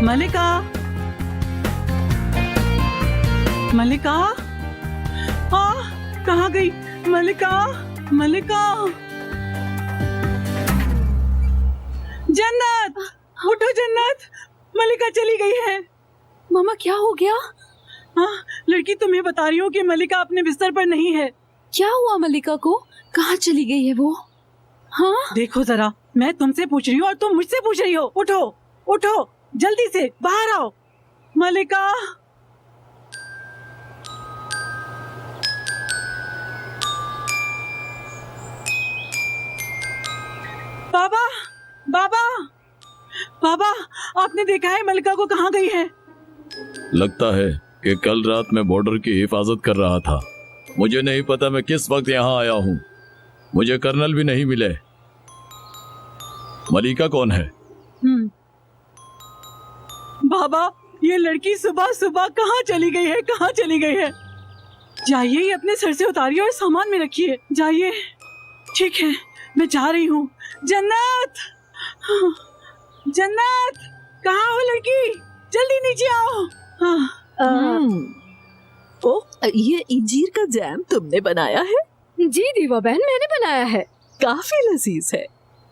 मलिका, मलिका, कहाँ गई मलिका? मलिका, जन्नत, उठो जन्नत, मलिका चली गई है। मामा क्या हो गया? हाँ, लड़की तुम्हें बता रही हूँ कि मलिका अपने बिस्तर पर नहीं है। क्या हुआ मलिका को? कहाँ चली गई है वो? हाँ, देखो जरा, मैं तुमसे पूछ रही हूँ और तुम मुझसे पूछ रही हो। उठो, उठो, जल्दी से बाहर आओ। मलिका, बाबा, बाबा, बाबा, आपने देखा है मलिका को कहाँ गई है? लगता है कि कल रात मैं बॉर्डर की हिफाजत कर रहा था। मुझे नहीं पता मैं किस वक्त यहाँ आया हूँ। मुझे कर्नल भी नहीं मिले। मलिका कौन है? बाबा, ये लड़की सुबह सुबह कहाँ चली गई है? कहाँ चली गई है? जाइए, ये अपने सर से उतारिए और सामान में रखिए। जाइए। ठीक है, मैं जा रही हूँ। जन्नत, जन्नत, कहाँ हो लड़की? जल्दी नीचे आओ। ये इंजीर का जैम तुमने बनाया है? जी दीवा बहन, मैंने बनाया है। काफी लजीज है।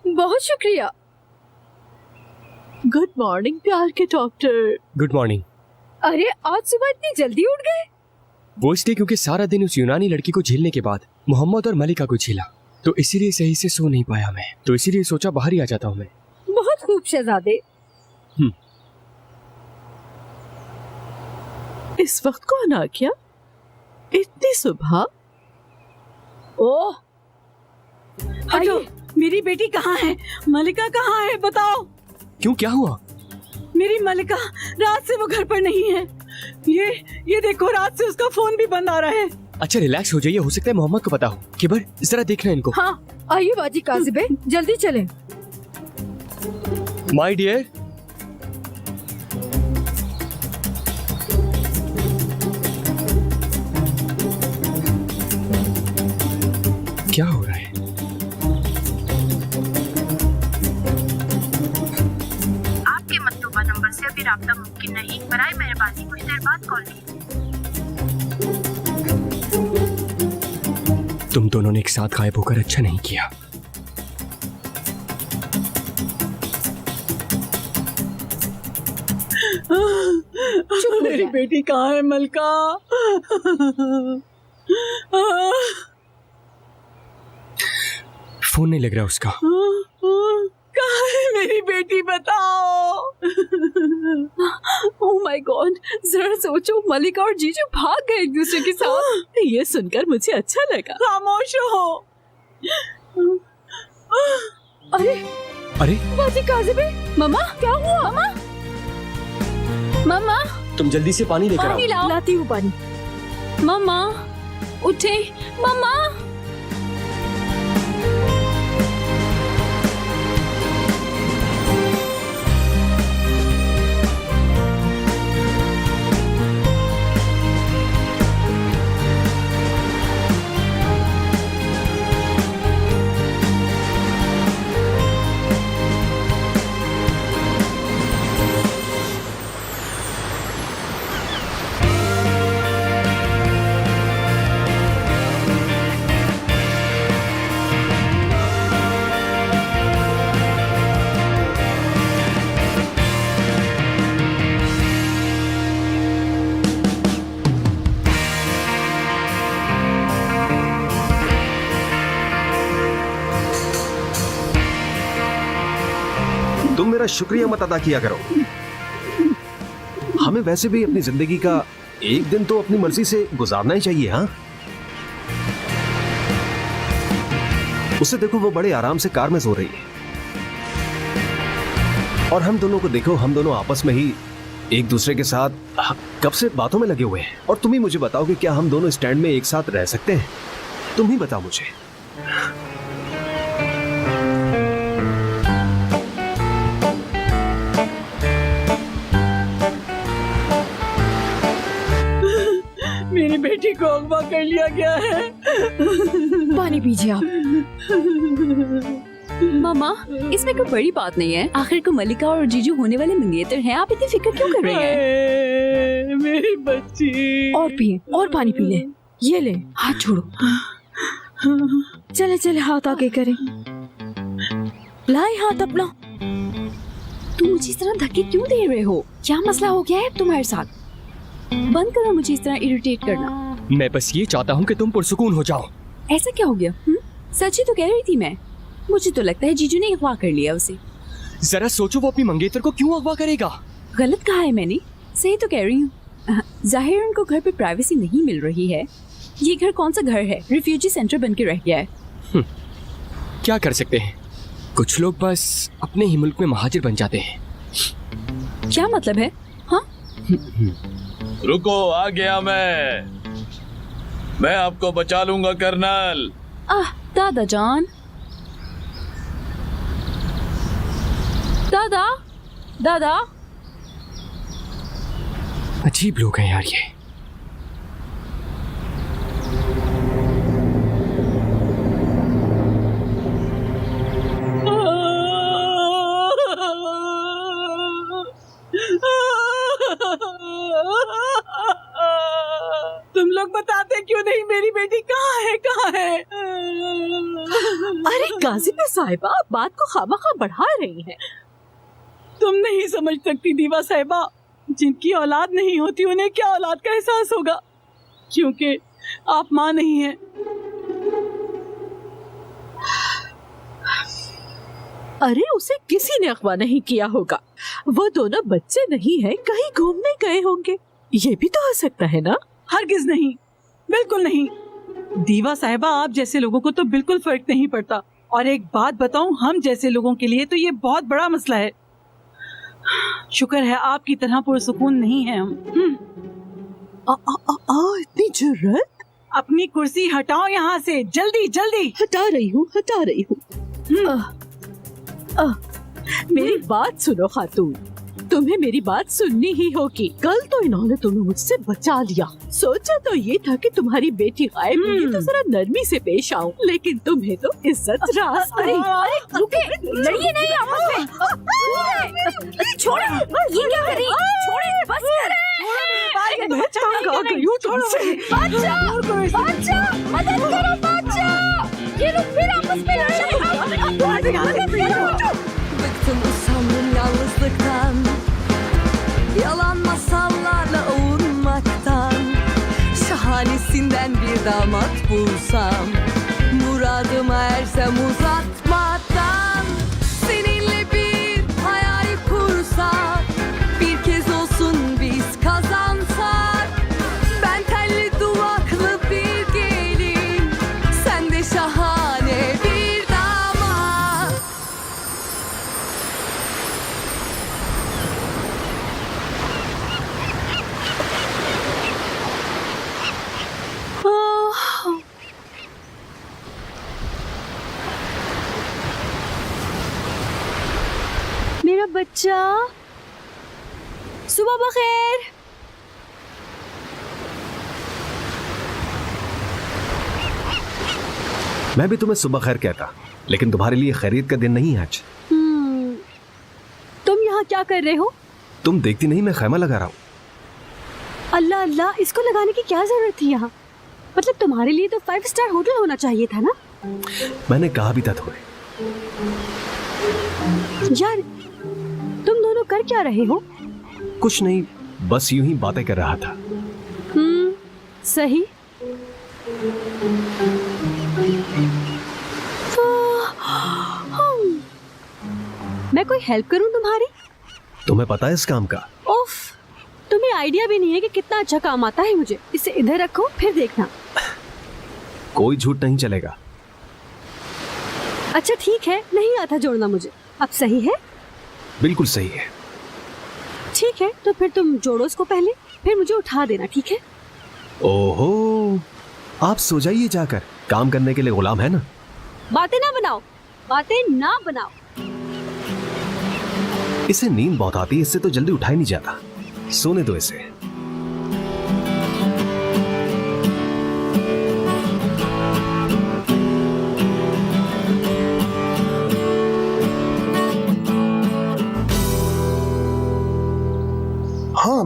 बहुत शुक्रिया। गुड मॉर्निंग प्यार के डॉक्टर। Good morning. अरे आज सुबह इतनी जल्दी उठ गए? वो इसलिए क्योंकि सारा दिन उस यूनानी लड़की को झेलने के बाद मोहम्मद और मलिका को झेला, तो इसीलिए सही से सो नहीं पाया मैं। तो इसीलिए सोचा बाहर ही आ जाता हूँ मैं। बहुत खूब शहजादे। इस वक्त कौन आ गया? इतनी सुबह? ओह, हटो, मेरी बेटी कहाँ है? मलिका कहाँ है? बताओ। क्यों, क्या हुआ? मेरी मलिका, रात से वो घर पर नहीं है। ये देखो, रात से उसका फोन भी बंद आ रहा है। अच्छा रिलैक्स हो जाइए, हो सकता है मोहम्मद को पता हो। किबर, जरा देखना इनको। हाँ, आइए बाजी काजिबे, जल्दी चलें। माय डियर, क्या हो रहा है? आपके मतलूबा नंबर से अभी राब्ता मुमकिन नहीं। बराए मेहरबानी कुछ देर बाद कॉल कीजिए। तुम दोनों ने एक साथ गायब होकर अच्छा नहीं किया। मेरी बेटी कहाँ है मलिका? फोन नहीं लग रहा उसका। कहाँ है मेरी बेटी? बताओ। ओह माय गॉड, जरा सोचो, मलिका और जीजू भाग गए एक दूसरे के साथ। ये सुनकर मुझे अच्छा लगा। खामोश हो। अरे अरे बाजी काजिबे, मम्मा क्या हुआ? मम्मा, मम्मा, तुम जल्दी से पानी लेकर आओ। पानी लाओ। लाती हूँ पानी। मम्मा उठे, मम्मा। तुम मेरा शुक्रिया मत अदा किया करो। हमें वैसे भी अपनी जिंदगी का एक दिन तो अपनी मर्जी से गुजारना ही चाहिए। हाँ, उसे देखो, वो बड़े आराम से कार में सो रही है और हम दोनों को देखो, हम दोनों आपस में ही एक दूसरे के साथ कब से बातों में लगे हुए हैं। और तुम ही मुझे बताओ कि क्या हम दोनों स्टैंड में एक साथ रह सकते हैं? तुम ही बताओ मुझे। मेरी बेटी को अगवा कर लिया गया है। पानी पीजिए आप। मामा, इसमें कोई बड़ी बात नहीं है। आखिर को मलिका और जीजू होने वाले मंगेतर हैं। आप इतनी फिक्र क्यों कर रही हैं? हाय, मेरी बच्ची। और पिए, और पानी पी ले। ये ले, हाथ छोड़ो। चले चले, हाथ आगे करें। लाए हाथ अपना। तुम मुझे इस तरह धक्के क्यों दे रहे हो? क्या मसला हो गया है तुम्हारे साथ? बंद करो मुझे इस तरह इरिटेट करना। मैं बस ये चाहता हूँ कि तुम पुरसुकून हो जाओ। ऐसा क्या हो गया? सच ही तो कह रही थी मैं। मुझे तो लगता है जीजू ने अगवा कर लिया उसे। जरा सोचो, वो अपनी मंगेतर को क्यों अगवा करेगा? गलत कहा है मैंने? सही तो कह रही हूँ। जाहिर उनको घर पे प्राइवेसी नहीं मिल रही है। ये घर कौन सा घर है? रिफ्यूजी सेंटर बन के रह गया है। क्या कर सकते हैं, कुछ लोग बस अपने ही मुल्क में महाजिर बन जाते हैं। क्या मतलब है? हाँ, रुको, आ गया मैं आपको बचा लूंगा कर्नल। दादा जान। दादा, दादा। अजीब लोग हैं यार ये। तुम लोग बताते क्यों नहीं? मेरी बेटी कहाँ है, कहाँ है? अरे काजिम साहिबा, आप बात को खामखा बढ़ा रही हैं। तुम नहीं समझ सकती दीवा साहिबा, जिनकी औलाद नहीं होती उन्हें क्या औलाद का एहसास होगा, क्योंकि आप माँ नहीं हैं। अरे उसे किसी ने अगवा नहीं किया होगा। वो दोनों बच्चे नहीं हैं, कहीं घूमने गए होंगे। ये भी तो हो सकता है ना? हरगिज नहीं, बिल्कुल नहीं। दीवा साहिबा, आप जैसे लोगों को तो बिल्कुल फर्क नहीं पड़ता। और एक बात बताऊं, हम जैसे लोगों के लिए तो ये बहुत बड़ा मसला है। शुक्र है आपकी तरह पुरसुकून नहीं है हम। इतनी जुर्रत? अपनी कुर्सी हटाओ यहाँ से, जल्दी जल्दी। हटा रही हूँ, हटा रही हूँ। मेरी बात सुनो खातून, तुम्हें मेरी बात सुननी ही होगी। कल तो इन्होंने तुम्हें मुझसे बचा लिया। सोचा तो ये था कि तुम्हारी बेटी गायब होगी तो जरा नरमी से पेश आऊं, लेकिन तुम्हें तो इज्जत रास नहीं। रुके, लड़िए नहीं आपस में। छोड़ो, ये क्या कर रही? छोड़ो, बस करें। मैं तंग आ गई हूँ तुमसे। बादशाह, मदद करो बादशाह। ये लोग फिर आपस में लड़ रहे हैं। Bıktım usandım yalnızlıktan, yalan masallarla ovunmaktan. Şahanesinden bir damat bulsam, muradıma ersem uzatmadan. Seninle bir hayal kursak, bir kez olsun biz kazansak. Ben telli duvaklı bir gelin, sen de şahane bir damat. मेरा बच्चा, सुबह बखैर। मैं भी तुम्हें सुबह खैर कहता, लेकिन तुम्हारे लिए खैरियत का दिन नहीं है आज। तुम यहाँ क्या कर रहे हो? तुम देखती नहीं मैं खैमा लगा रहा हूँ। अल्लाह अल्लाह, इसको लगाने की क्या जरूरत थी यहाँ? मतलब तुम्हारे लिए तो 5 स्टार होटल होना चाहिए था ना? मैंने कहा भी था तुम्हें। यार, तुम दोनों कर क्या रहे हो? कुछ नहीं, बस यूं ही बातें कर रहा था। सही। मैं कोई हेल्प करूं तुम्हारी? तुम्हें पता है इस काम का? उफ, तुम्हें आइडिया भी नहीं है कि कितना अच्छा काम आता है मुझे। इसे इधर रखो, फिर देखना। कोई झूठ नहीं चलेगा। अच्छा ठीक है, नहीं आता जोड़ना मुझे। अब सही है? बिल्कुल सही है। ठीक है, तो फिर तुम जोड़ो इसको पहले, फिर मुझे उठा देना, ठीक है? ओहो, आप सो जाइए जाकर, काम करने के लिए गुलाम है ना। बातें ना बनाओ, बातें ना बनाओ। इसे नींद बहुत आती है, इससे तो जल्दी उठाया नहीं जाता। सोने दो इसे।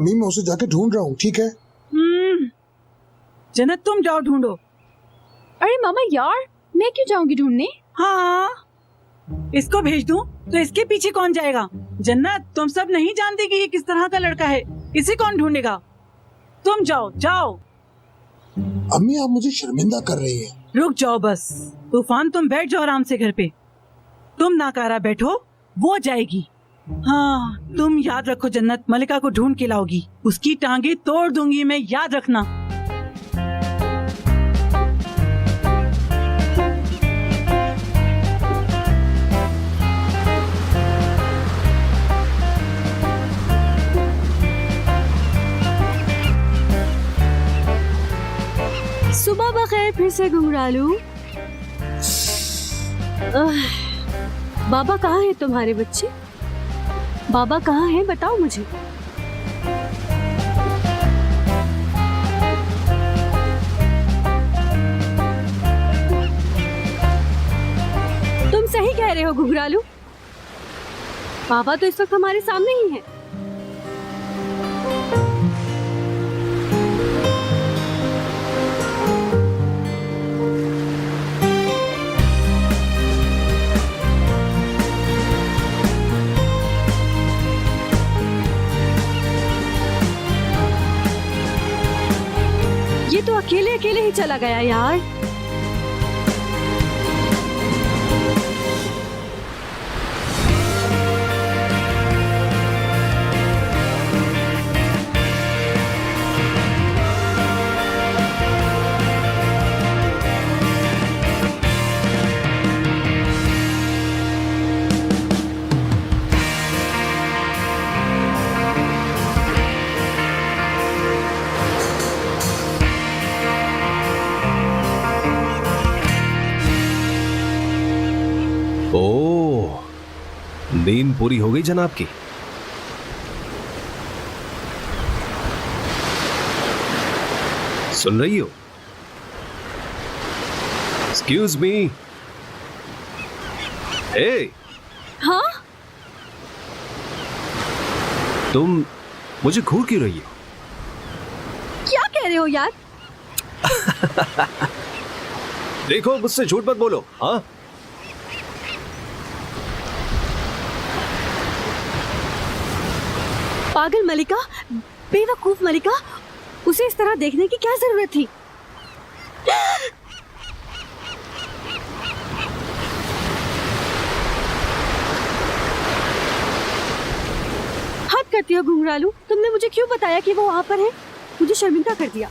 अम्मी मैं उसे जाके ढूंढ रहा हूँ, ठीक है? जन्नत तुम जाओ ढूंढो। अरे मामा यार, मैं क्यों जाऊंगी ढूंढने? हाँ, इसको भेज दूं तो इसके पीछे कौन जाएगा? जन्नत तुम सब नहीं जानते कि ये किस तरह का लड़का है, इसे कौन ढूंढेगा? तुम जाओ जाओ। अम्मी आप मुझे शर्मिंदा कर रही है। रुक जाओ बस। तूफान तुम बैठ जाओ आराम से घर पे। तुम नाकारा बैठो, वो जाएगी। हाँ, तुम याद रखो जन्नत, मलिका को ढूंढ के लाओगी। उसकी टांगे तोड़ दूंगी मैं, याद रखना। सुबह बखैर फिर से घुंघरालू। बाबा कहाँ है तुम्हारे बच्चे? बाबा कहाँ है बताओ मुझे। तुम सही कह रहे हो घुंघरालू, बाबा तो इस वक्त हमारे सामने ही है। ये तो अकेले अकेले ही चला गया यार। ओह, नींद पूरी हो गई जनाब की। सुन रही हो? Excuse me. ए, हाँ, तुम मुझे घूर क्यों रही हो? क्या कह रहे हो यार? देखो मुझसे झूठ मत बोलो। हाँ, पागल मलिका, बेवकूफ मलिका, उसे इस तरह देखने की क्या जरूरत थी? हद करती हो घुंघरालू, तुमने मुझे क्यों बताया कि वो वहां पर है? मुझे शर्मिंदा कर दिया।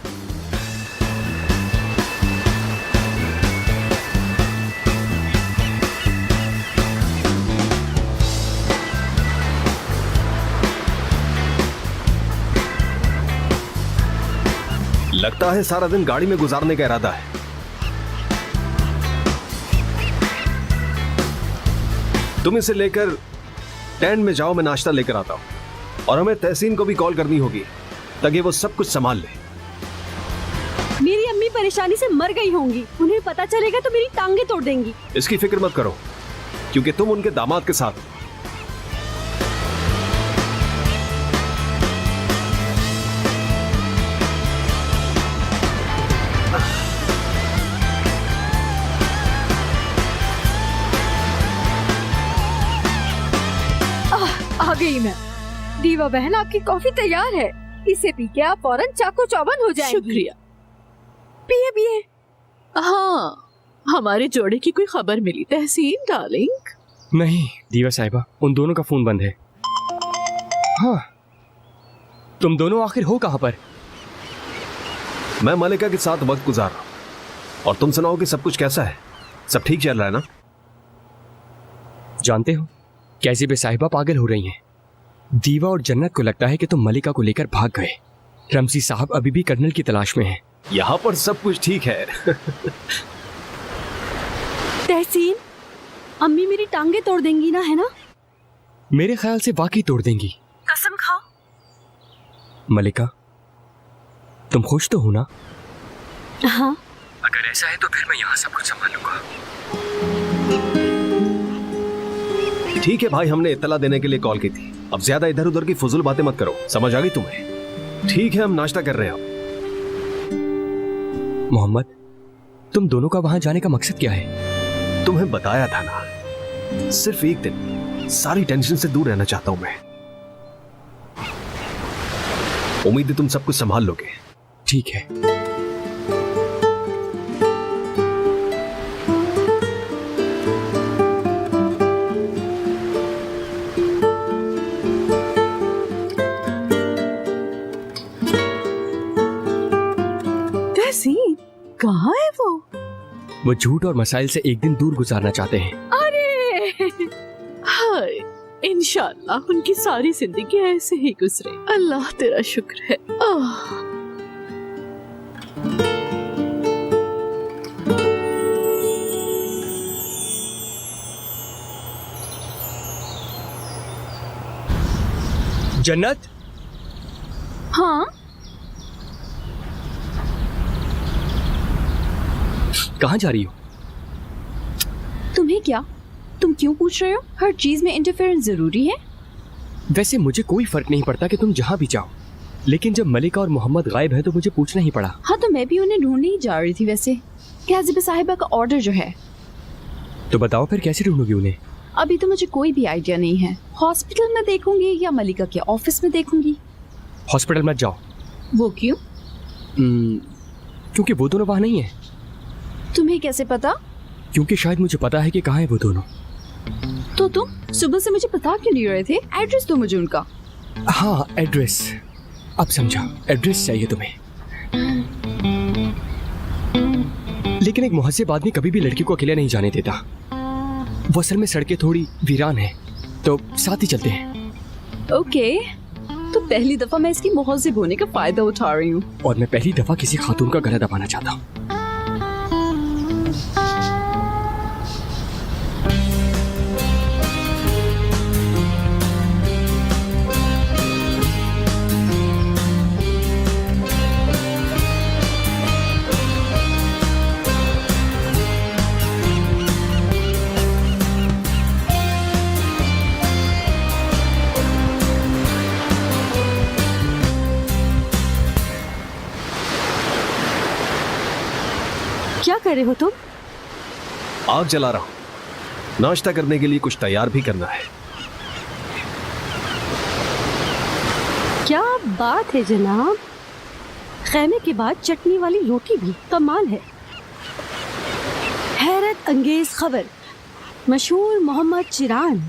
लगता है सारा दिन गाड़ी में गुजारने का इरादा है। तुम इसे लेकर टेंट में जाओ, मैं नाश्ता लेकर आता हूं। और हमें तहसीन को भी कॉल करनी होगी ताकि वो सब कुछ संभाल ले। मेरी अम्मी परेशानी से मर गई होंगी, उन्हें पता चलेगा तो मेरी टांगे तोड़ देंगी। इसकी फिक्र मत करो, क्योंकि तुम उनके दामाद के साथ। आ गई मैं। दीवा बहन, आपकी कॉफी तैयार है, इसे पी के आप फौरन चाको चौबंद हो जाएंगी। शुक्रिया। पिए पिए। हाँ, हमारे जोड़े की कोई खबर मिली तहसीन डार्लिंग? नहीं दीवा साहिबा, उन दोनों का फोन बंद है। हाँ, तुम दोनों आखिर हो कहाँ पर? मैं मलिका के साथ वक्त गुजार रहा हूं। और तुम सुनाओ कि सब कुछ कैसा है? सब ठीक चल रहा है ना? जानते हो कैसी बे साहिबा पागल हो रही हैं। दीवा और जन्नत को लगता है कि तुम मलिका को लेकर भाग गए। रमसी साहब अभी भी कर्नल की तलाश में हैं। यहाँ पर सब कुछ ठीक है। तहसीन, अम्मी मेरी टांगे तोड़ देंगी ना, है ना? मेरे ख्याल से वाकई तोड़ देंगी। कसम खाओ। मलिका, तुम खुश तो हो ना? हाँ। अगर ऐसा है तो फिर मैं यहाँ सब कुछ संभालूंगा। ठीक है भाई, हमने इत्तला देने के लिए कॉल की थी। अब ज्यादा इधर उधर की फजूल बातें मत करो, समझ आ गई तुम्हें? ठीक है, हम नाश्ता कर रहे हो। मोहम्मद, तुम दोनों का वहां जाने का मकसद क्या है? तुम्हें बताया था ना, सिर्फ एक दिन सारी टेंशन से दूर रहना चाहता हूं मैं। उम्मीद है तुम सब कुछ संभाल लोगे। ठीक है। तहसीन कहाँ है वो झूठ और मसाइल से एक दिन दूर गुजारना चाहते हैं। अरे हाय, इंशाल्लाह उनकी सारी जिंदगी ऐसे ही गुजरे। अल्लाह तेरा शुक्र है। जन्नत, हाँ, कहाँ जा रही हो? तुम्हें क्या? तुम क्यों पूछ रहे हो? हर चीज में इंटरफेरेंस जरूरी है? वैसे मुझे कोई फर्क नहीं पड़ता कि तुम जहाँ भी जाओ, लेकिन जब मलिका और मोहम्मद गायब है तो मुझे पूछना ही पड़ा। हाँ, तो मैं भी उन्हें ढूंढने ही जा रही थी। वैसे काजिबा साहिबा का ऑर्डर जो है। तो बताओ फिर कैसे ढूंढोगी उन्हें? अभी तो मुझे कोई भी आइडिया नहीं है। हॉस्पिटल में देखूंगी या मलिका के ऑफिस में देखूंगी। हॉस्पिटल मत जाओ। वो क्यों? क्योंकि वो दोनों वहाँ नहीं है। तुम्हें कैसे पता? क्योंकि शायद मुझे पता है कि कहाँ है वो दोनों। तो तुम सुबह से मुझे बता क्यों नहीं रहे थे? एड्रेस दो मुझे उनका। हाँ, एड्रेस। अब समझा, एड्रेस चाहिए तुम्हें। लेकिन एक मुहज्जिब आदमी कभी भी लड़की को अकेले नहीं जाने देता। वो असल में सड़कें थोड़ी वीरान है, तो साथ ही चलते हैं। ओके, तो पहली दफा मैं इसकी मुहज्जिब होने का फायदा उठा रही हूँ। और मैं पहली दफा किसी खातून का गला दबाना चाहता हूँ। क्या कर रहे हो तुम? आग जला रहा हूं। नाश्ता करने के लिए कुछ तैयार भी करना है। क्या बात है जनाब, खैमे के बाद चटनी वाली रोटी भी कमाल है। हैरत अंगेज खबर, मशहूर मोहम्मद चिरान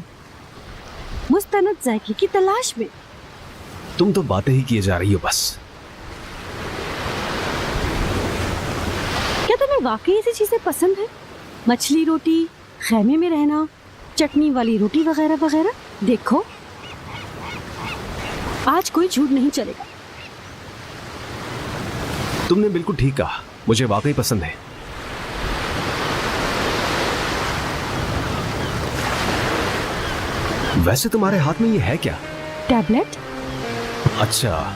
मुस्तनद जायके की तलाश में। तुम तो बातें ही किए जा रही हो बस। क्या तुम्हें वाकई ऐसी चीजें पसंद है? मछली रोटी, खैमे में रहना, चटनी वाली रोटी वगैरह वगैरह। देखो, आज कोई झूठ नहीं चलेगा। तुमने बिल्कुल ठीक कहा, मुझे वाकई पसंद है। वैसे तुम्हारे हाथ में ये है क्या? टैबलेट? अच्छा,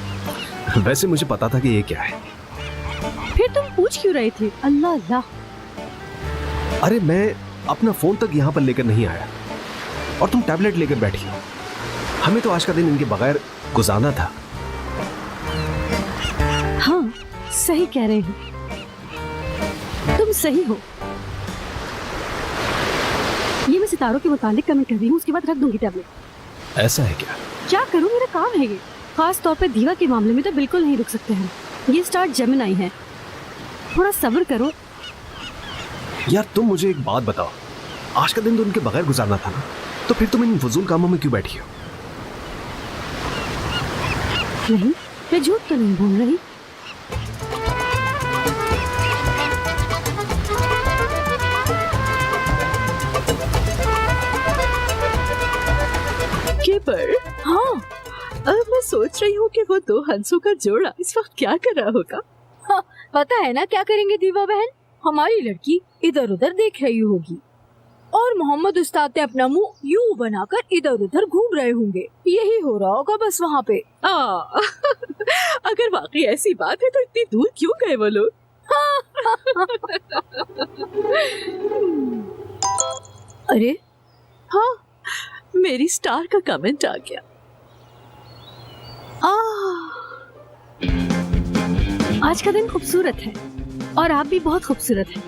वैसे मुझे पता था कि ये क्या है। फिर तुम पूछ क्यों रहे थे? अल्लाह अल्लाह। अरे मैं अपना फोन तक यहाँ पर लेकर नहीं आया और तुम टैबलेट लेकर बैठी हो। हमें तो आज का दिन इनके बगैर गुजारना था। हाँ, सही कह रहे हो, तुम सही हो। ये मैं सितारों के मुतालिक कमेंट कर रही हूँ, उसके बाद रख दूंगी टैबलेट। ऐसा है क्या? क्या करूँ, मेरा काम है ये। खास तौर पे दीवा के मामले में तो बिल्कुल नहीं रुक सकते हम। ये स्टार जेमिनी है, थोड़ा सब्र करो। यार तुम मुझे एक बात बताओ, आज का दिन तो उनके बगैर गुजारना था ना, तो फिर तुम इन फजूल कामों में क्यों बैठी हो? नहीं, मैं झूठ तो नहीं बोल रही। पर हाँ, अब मैं सोच रही हूँ कि वो दो हंसों का जोड़ा इस वक्त क्या कर रहा होगा। हाँ, पता है ना क्या करेंगे दीवा बहन? हमारी लड़की इधर उधर देख रही होगी और मोहम्मद उस्ताद ने अपना मुंह यूं बनाकर इधर उधर घूम रहे होंगे। यही हो रहा होगा बस वहाँ पे। अगर वाकई ऐसी बात है तो इतनी दूर क्यों गए वो लोग? अरे हाँ, मेरी स्टार का कमेंट आ गया। आज का दिन खूबसूरत है और आप भी बहुत खूबसूरत हैं।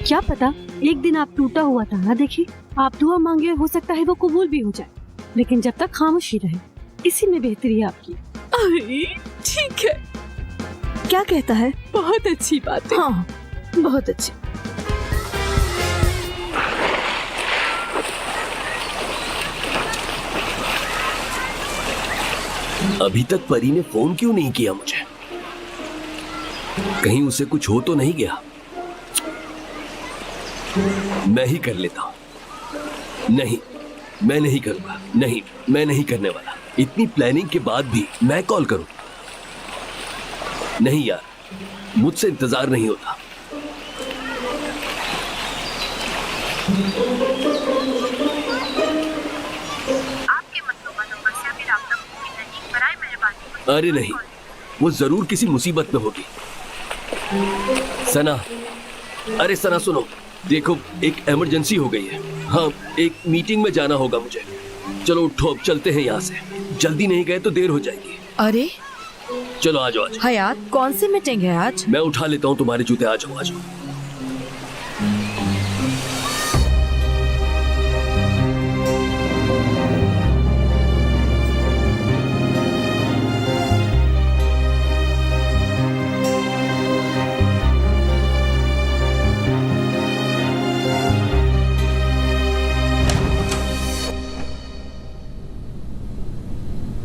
क्या पता एक दिन आप टूटा हुआ तारा देखें, आप दुआ मांगे, हो सकता है वो कबूल भी हो जाए, लेकिन जब तक खामोशी रहे, इसी में बेहतरी है आपकी। ठीक है, क्या कहता है? बहुत अच्छी बात है। हाँ, बहुत अच्छी। अभी तक परी ने फोन क्यों नहीं किया मुझे? कहीं उसे कुछ हो तो नहीं गया? मैं ही कर लेता हूं। नहीं, मैं नहीं करूंगा। नहीं, मैं नहीं करने वाला। इतनी प्लानिंग के बाद भी मैं कॉल करूं? नहीं यार, मुझसे इंतजार नहीं होता। आपके मतलूबा नंबर से अभी राब्ता मुमकिन नहीं, बराए मेहरबानी। अरे नहीं, वो जरूर किसी मुसीबत में होगी। सना, अरे सना सुनो, देखो एक इमरजेंसी हो गई है। हाँ, एक मीटिंग में जाना होगा मुझे। चलो उठो, अब चलते हैं यहाँ से। जल्दी नहीं गए तो देर हो जाएगी। अरे चलो आ जाओ, आ जाओ। हयात, कौन सी मीटिंग है आज? मैं उठा लेता हूँ तुम्हारे जूते। आ जाओ, आ जाओ।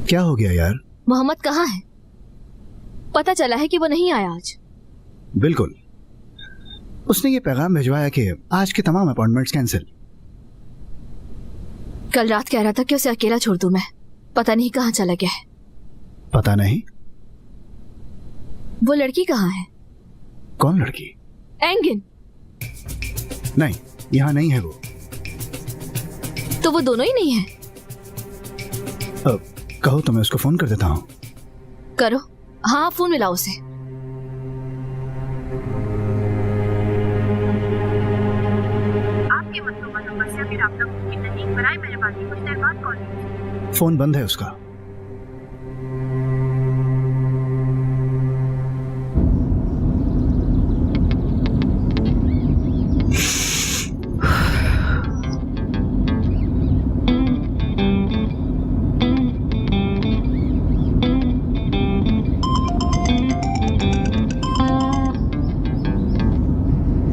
क्या हो गया यार? मोहम्मद कहाँ है? पता चला है कि वो नहीं आया आज। बिल्कुल, उसने ये पैगाम भिजवाया कि आज के तमाम अपॉइंटमेंट्स कैंसिल। कल रात कह रहा था कि उसे अकेला छोड़ दूं मैं। पता नहीं कहाँ चला गया है। पता नहीं। वो लड़की कहाँ है? कौन लड़की? एंगिन। नहीं, यहाँ नहीं है वो। तो वो दोनों ही नहीं है? अब कहो तो मैं उसको फोन कर देता हूँ। करो। हाँ, फोन मिलाओ उसे। आपके मतलूबा नंबर से अभी राब्ता मुमकिन नहीं, बराए मेहरबानी कुछ देर बाद कॉल कीजिए। फोन बंद है उसका।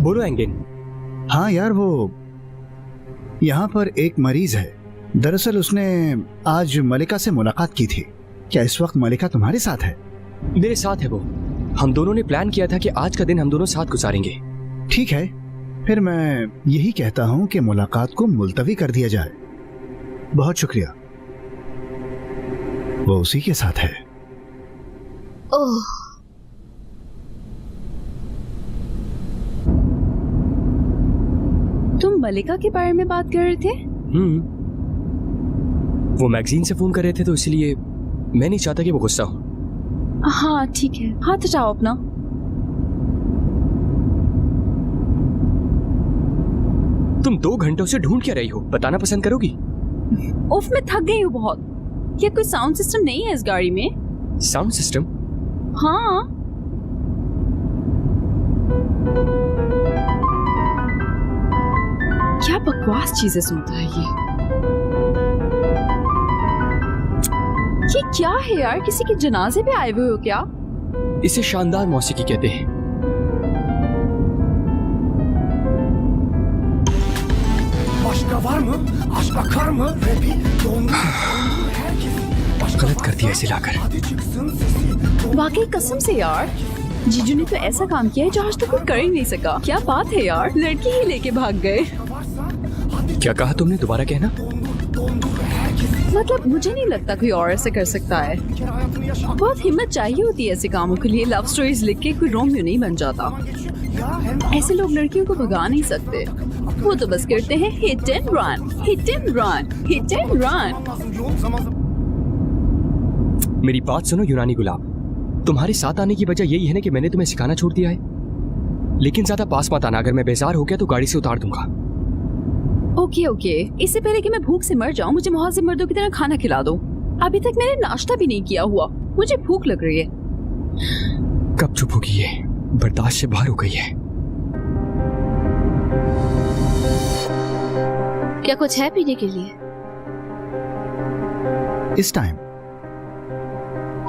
बोलो एंगिन। हाँ यार, वो यहाँ पर एक मरीज है। दरअसल उसने आज मलिका से मुलाकात की थी। क्या इस वक्त मलिका तुम्हारे साथ है? मेरे साथ है वो। हम दोनों ने प्लान किया था कि आज का दिन हम दोनों साथ गुजारेंगे। ठीक है, फिर मैं यही कहता हूँ कि मुलाकात को मुलतवी कर दिया जाए। बहुत शुक्रिया। वो उसी के साथ है। ओह, तुम मलिका के बारे में बात कर रहे थे? वो मैगजीन से फोन कर रहे थे, तो इसलिए मैं नहीं चाहता कि वो गुस्सा हो। हाँ ठीक है, हाथ हटाओ अपना। तुम 2 घंटों से ढूंढ क्या रही हो? बताना पसंद करोगी? उफ, मैं थक गई हूँ बहुत। क्या कोई साउंड सिस्टम नहीं है इस गाड़ी में? Sound system? हाँ। क्या बकवास चीजें सुनता है ये क्या है यार? किसी के जनाजे पे आए हुए हो क्या? इसे शानदार मौसीकी कहते हैं। गलत कर दिया इसे लाकर। वाकई कसम से यार, जीजू ने तो ऐसा काम किया है जो आज तक कोई कर ही नहीं सका। क्या बात है यार, लड़की ही लेके भाग गए। क्या कहा तुमने? दोबारा कहना। मतलब मुझे नहीं लगता कोई और ऐसे कर सकता है। बहुत हिम्मत चाहिए होती है ऐसे कामों के लिए। लव स्टोरीज लिख के कोई रोमियो नहीं बन जाता। ऐसे लोग लड़कियों को भगा नहीं सकते। वो तो बस करते हैं hit and run, hit and run, hit and run. मेरी बात सुनो यूनानी गुलाब, तुम्हारे साथ आने की वजह यही है ना कि मैंने तुम्हें सिखाना छोड़ दिया है। लेकिन ज्यादा पास मत आना, अगर मैं बेजार हो गया तो गाड़ी से उतार दूंगा। ओके ओके, इससे पहले कि मैं भूख से मर जाऊं, मुझे मोहल्ले मर्दों की तरह खाना खिला दो। अभी तक मैंने नाश्ता भी नहीं किया हुआ, मुझे भूख लग रही है। कब चुप होगी ये? बर्दाश्त से बाहर हो गई है। क्या कुछ है पीने के लिए? इस टाइम?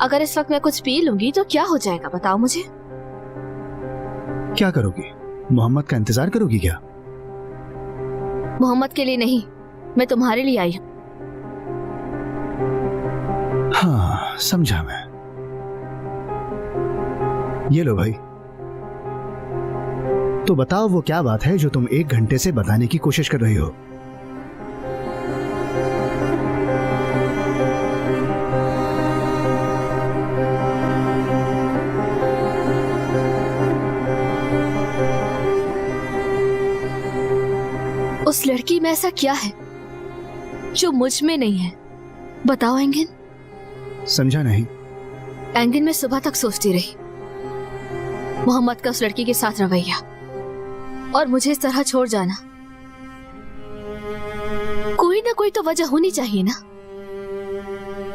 अगर इस वक्त मैं कुछ पी लूंगी तो क्या हो जाएगा, बताओ मुझे। क्या करोगी? मोहम्मद का इंतजार करोगी क्या? मोहम्मद के लिए नहीं, मैं तुम्हारे लिए आई हूँ। हाँ, समझा मैं। ये लो भाई। तो बताओ वो क्या बात है जो तुम 1 घंटे से बताने की कोशिश कर रही हो? उस लड़की में ऐसा क्या है जो मुझ में नहीं है? बताओ एंगिन। समझा नहीं। एंगिन मैं सुबह तक सोचती रही, मोहम्मद का उस लड़की के साथ रवैया और मुझे इस तरह छोड़ जाना। कोई ना कोई तो वजह होनी चाहिए ना।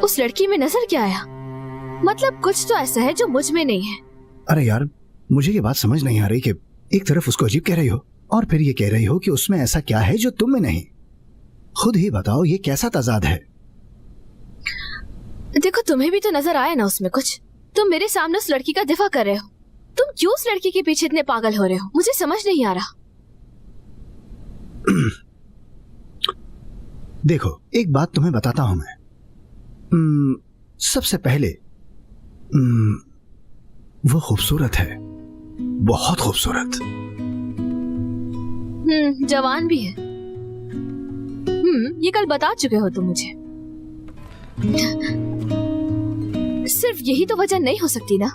उस लड़की में नजर क्या आया? मतलब कुछ तो ऐसा है जो मुझ में नहीं है। अरे यार, मुझे ये बात समझ नहीं आ रही कि एक तरफ उसको अजीब कह रही हो और फिर ये कह रही हो कि उसमें ऐसा क्या है जो तुम में नहीं। खुद ही बताओ, ये कैसा तजाद है? देखो, तुम्हें भी तो नजर आया ना उसमें कुछ। तुम मेरे सामने उस लड़की का दिफा कर रहे हो। तुम क्यों उस लड़की के पीछे इतने पागल हो रहे हो? मुझे समझ नहीं आ रहा। देखो, एक बात तुम्हें बताता हूं मैं। सबसे पहले वो खूबसूरत है, बहुत खूबसूरत। जवान भी है। ये कल बता चुके हो तुम मुझे। सिर्फ यही तो वजह नहीं हो सकती ना?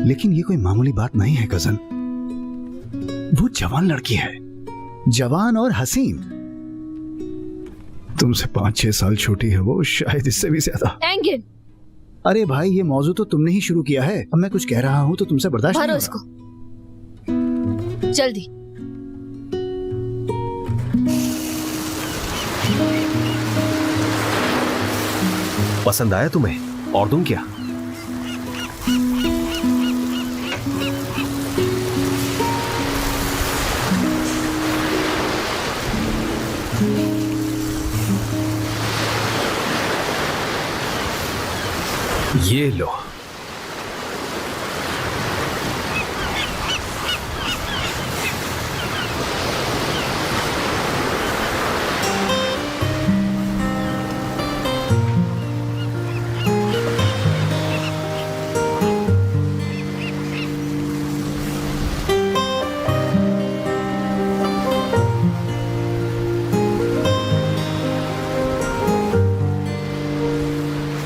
लेकिन ये कोई मामूली बात नहीं है कजन। वो जवान लड़की है, जवान और हसीन। तुमसे 5-6 साल छोटी है वो, शायद इससे भी ज्यादा। एंगिन। अरे भाई, ये मौजू तो तुमने ही शुरू किया है। अब मैं कुछ कह रहा हूँ तो तुमसे बर्दाश्त नहीं हो उसको जल्दी। पसंद आया तुम्हें? और दूं क्या? ये लो।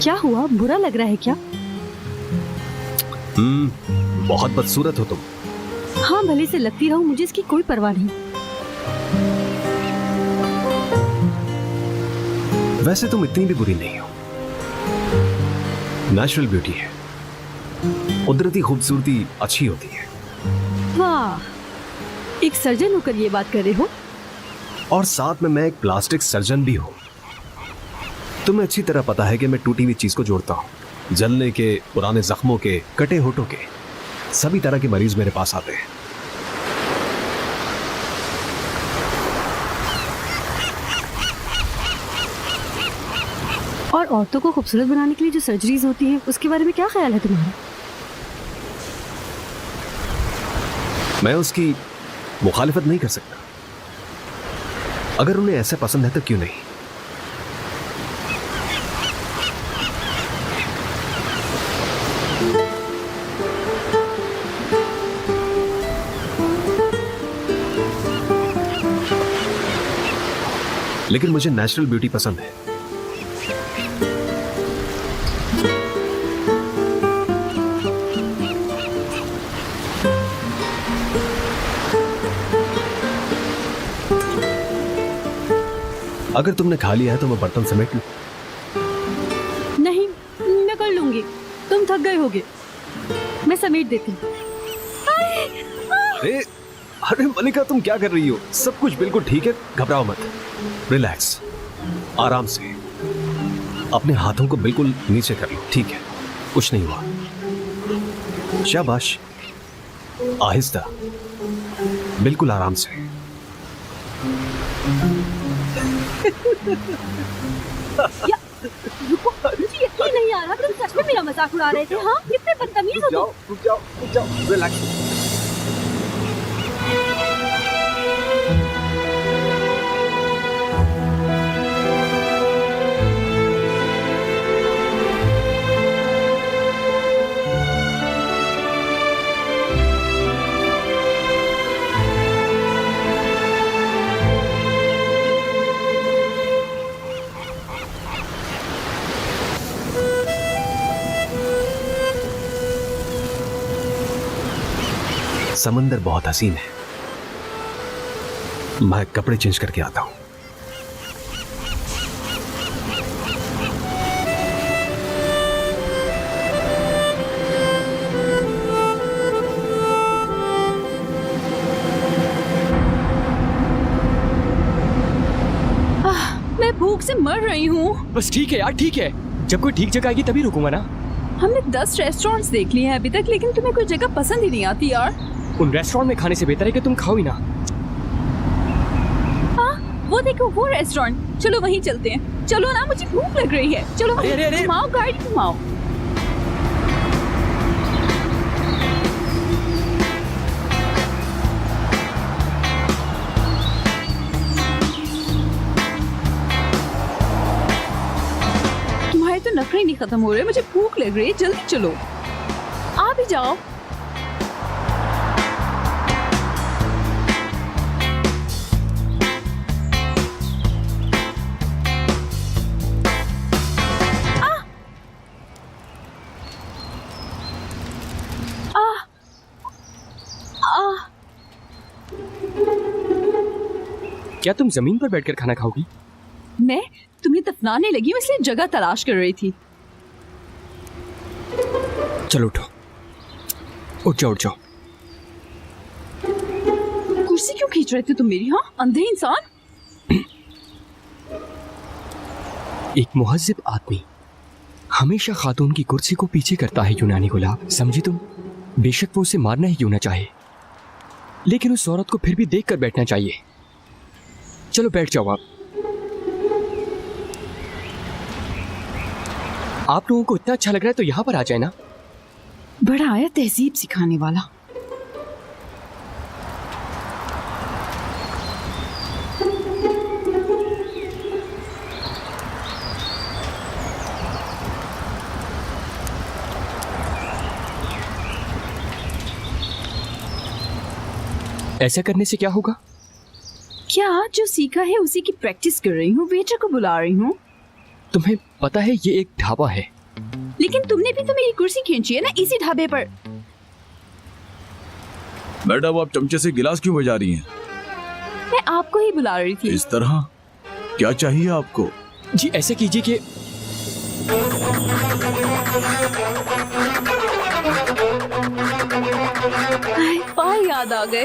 क्या हुआ? बुरा लग रहा है क्या? बहुत बदसूरत हो तुम। हाँ, भले से लगती रहूं, मुझे इसकी कोई परवाह नहीं। वैसे तुम इतनी भी बुरी नहीं हो। नेचुरल ब्यूटी है, कुदरती खूबसूरती अच्छी होती है। वाह, एक सर्जन होकर ये बात कर रहे हो? और साथ में मैं एक प्लास्टिक सर्जन भी हूं। तुम्हें अच्छी तरह पता है कि मैं टूटी हुई चीज को जोड़ता हूं। जलने के, पुराने जख्मों के, कटे होठों के, सभी तरह के मरीज मेरे पास आते हैं। और औरतों को खूबसूरत बनाने के लिए जो सर्जरीज होती हैं, उसके बारे में क्या ख्याल है तुम्हारा? मैं उसकी मुखालिफत नहीं कर सकता। अगर उन्हें ऐसा पसंद है तो क्यों नहीं। लेकिन मुझे नेचुरल ब्यूटी पसंद है। अगर तुमने खा लिया है तो मैं बर्तन समेट लूं? नहीं, मैं कर लूंगी। तुम थक गए होगे, मैं समेट देती हूँ। अरे मलिका, तुम क्या कर रही हो? सब कुछ बिल्कुल ठीक है, घबराओ मत। रिलैक्स, आराम से। अपने हाथों को बिल्कुल नीचे कर लो, ठीक है? कुछ नहीं हुआ। शाबाश, आहिस्ता, बिल्कुल आराम से। रुको, मुझे यकीन नहीं आ रहा तुम सच में मेरा मजाक उड़ा रहे थे। हाँ, कितने बदतमीज हो तुम। रुक जाओ, रिलैक्स। समंदर बहुत हसीन है। मैं कपड़े चेंज करके आता हूं। मैं भूख से मर रही हूँ। बस ठीक है यार, ठीक है। जब कोई ठीक जगह आएगी तभी रुकूंगा ना। हमने 10 रेस्टोरेंट्स देख लिए हैं अभी तक, लेकिन तुम्हें कोई जगह पसंद ही नहीं आती यार। उन रेस्टोरेंट में खाने से बेहतर है कि तुम खाओ ही ना। हाँ, वो देखो वो रेस्टोरेंट, चलो वहीं चलते हैं। चलो ना, मुझे भूख लग रही है। चलो वहीं घुमाओ, गाड़ी घुमाओ। तुम्हारे तो नखरे नहीं खत्म हो रहे, मुझे भूख लग रही है। जल्दी चलो, आ भी जाओ। क्या तुम जमीन पर बैठकर खाना खाओगी? मैं तुम्हें दफनाने लगी हूँ, इसलिए जगह तलाश कर रही थी। चलो उठो, उठ जाओ, उठ जाओ। कुर्सी क्यों खींच रहे थे तुम मेरी? हाँ, अंधे इंसान। एक मुहज्जिब आदमी हमेशा खातून की कुर्सी को पीछे करता है यूनानी गुलाब, समझी तुम? बेशक वो उसे मारना ही क्यों ना चाहे, लेकिन उस औरत को फिर भी देख कर बैठना चाहिए। चलो बैठ जाओ आप लोगों को इतना अच्छा लग रहा है तो यहाँ पर आ जाए ना। बड़ा आया तहजीब सिखाने वाला। ऐसा करने से क्या होगा? क्या जो सीखा है उसी की प्रैक्टिस कर रही हूँ। वेटर को बुला रही हूँ। तुम्हें पता है ये एक ढाबा है। लेकिन तुमने भी तो मेरी कुर्सी खींची है ना इसी ढाबे पर। मैडम, आप चमचे से गिलास क्यों बजा रही हैं? मैं आपको ही बुला रही थी। इस तरह? क्या चाहिए आपको? जी ऐसे कीजिए कि पाए याद आ गए।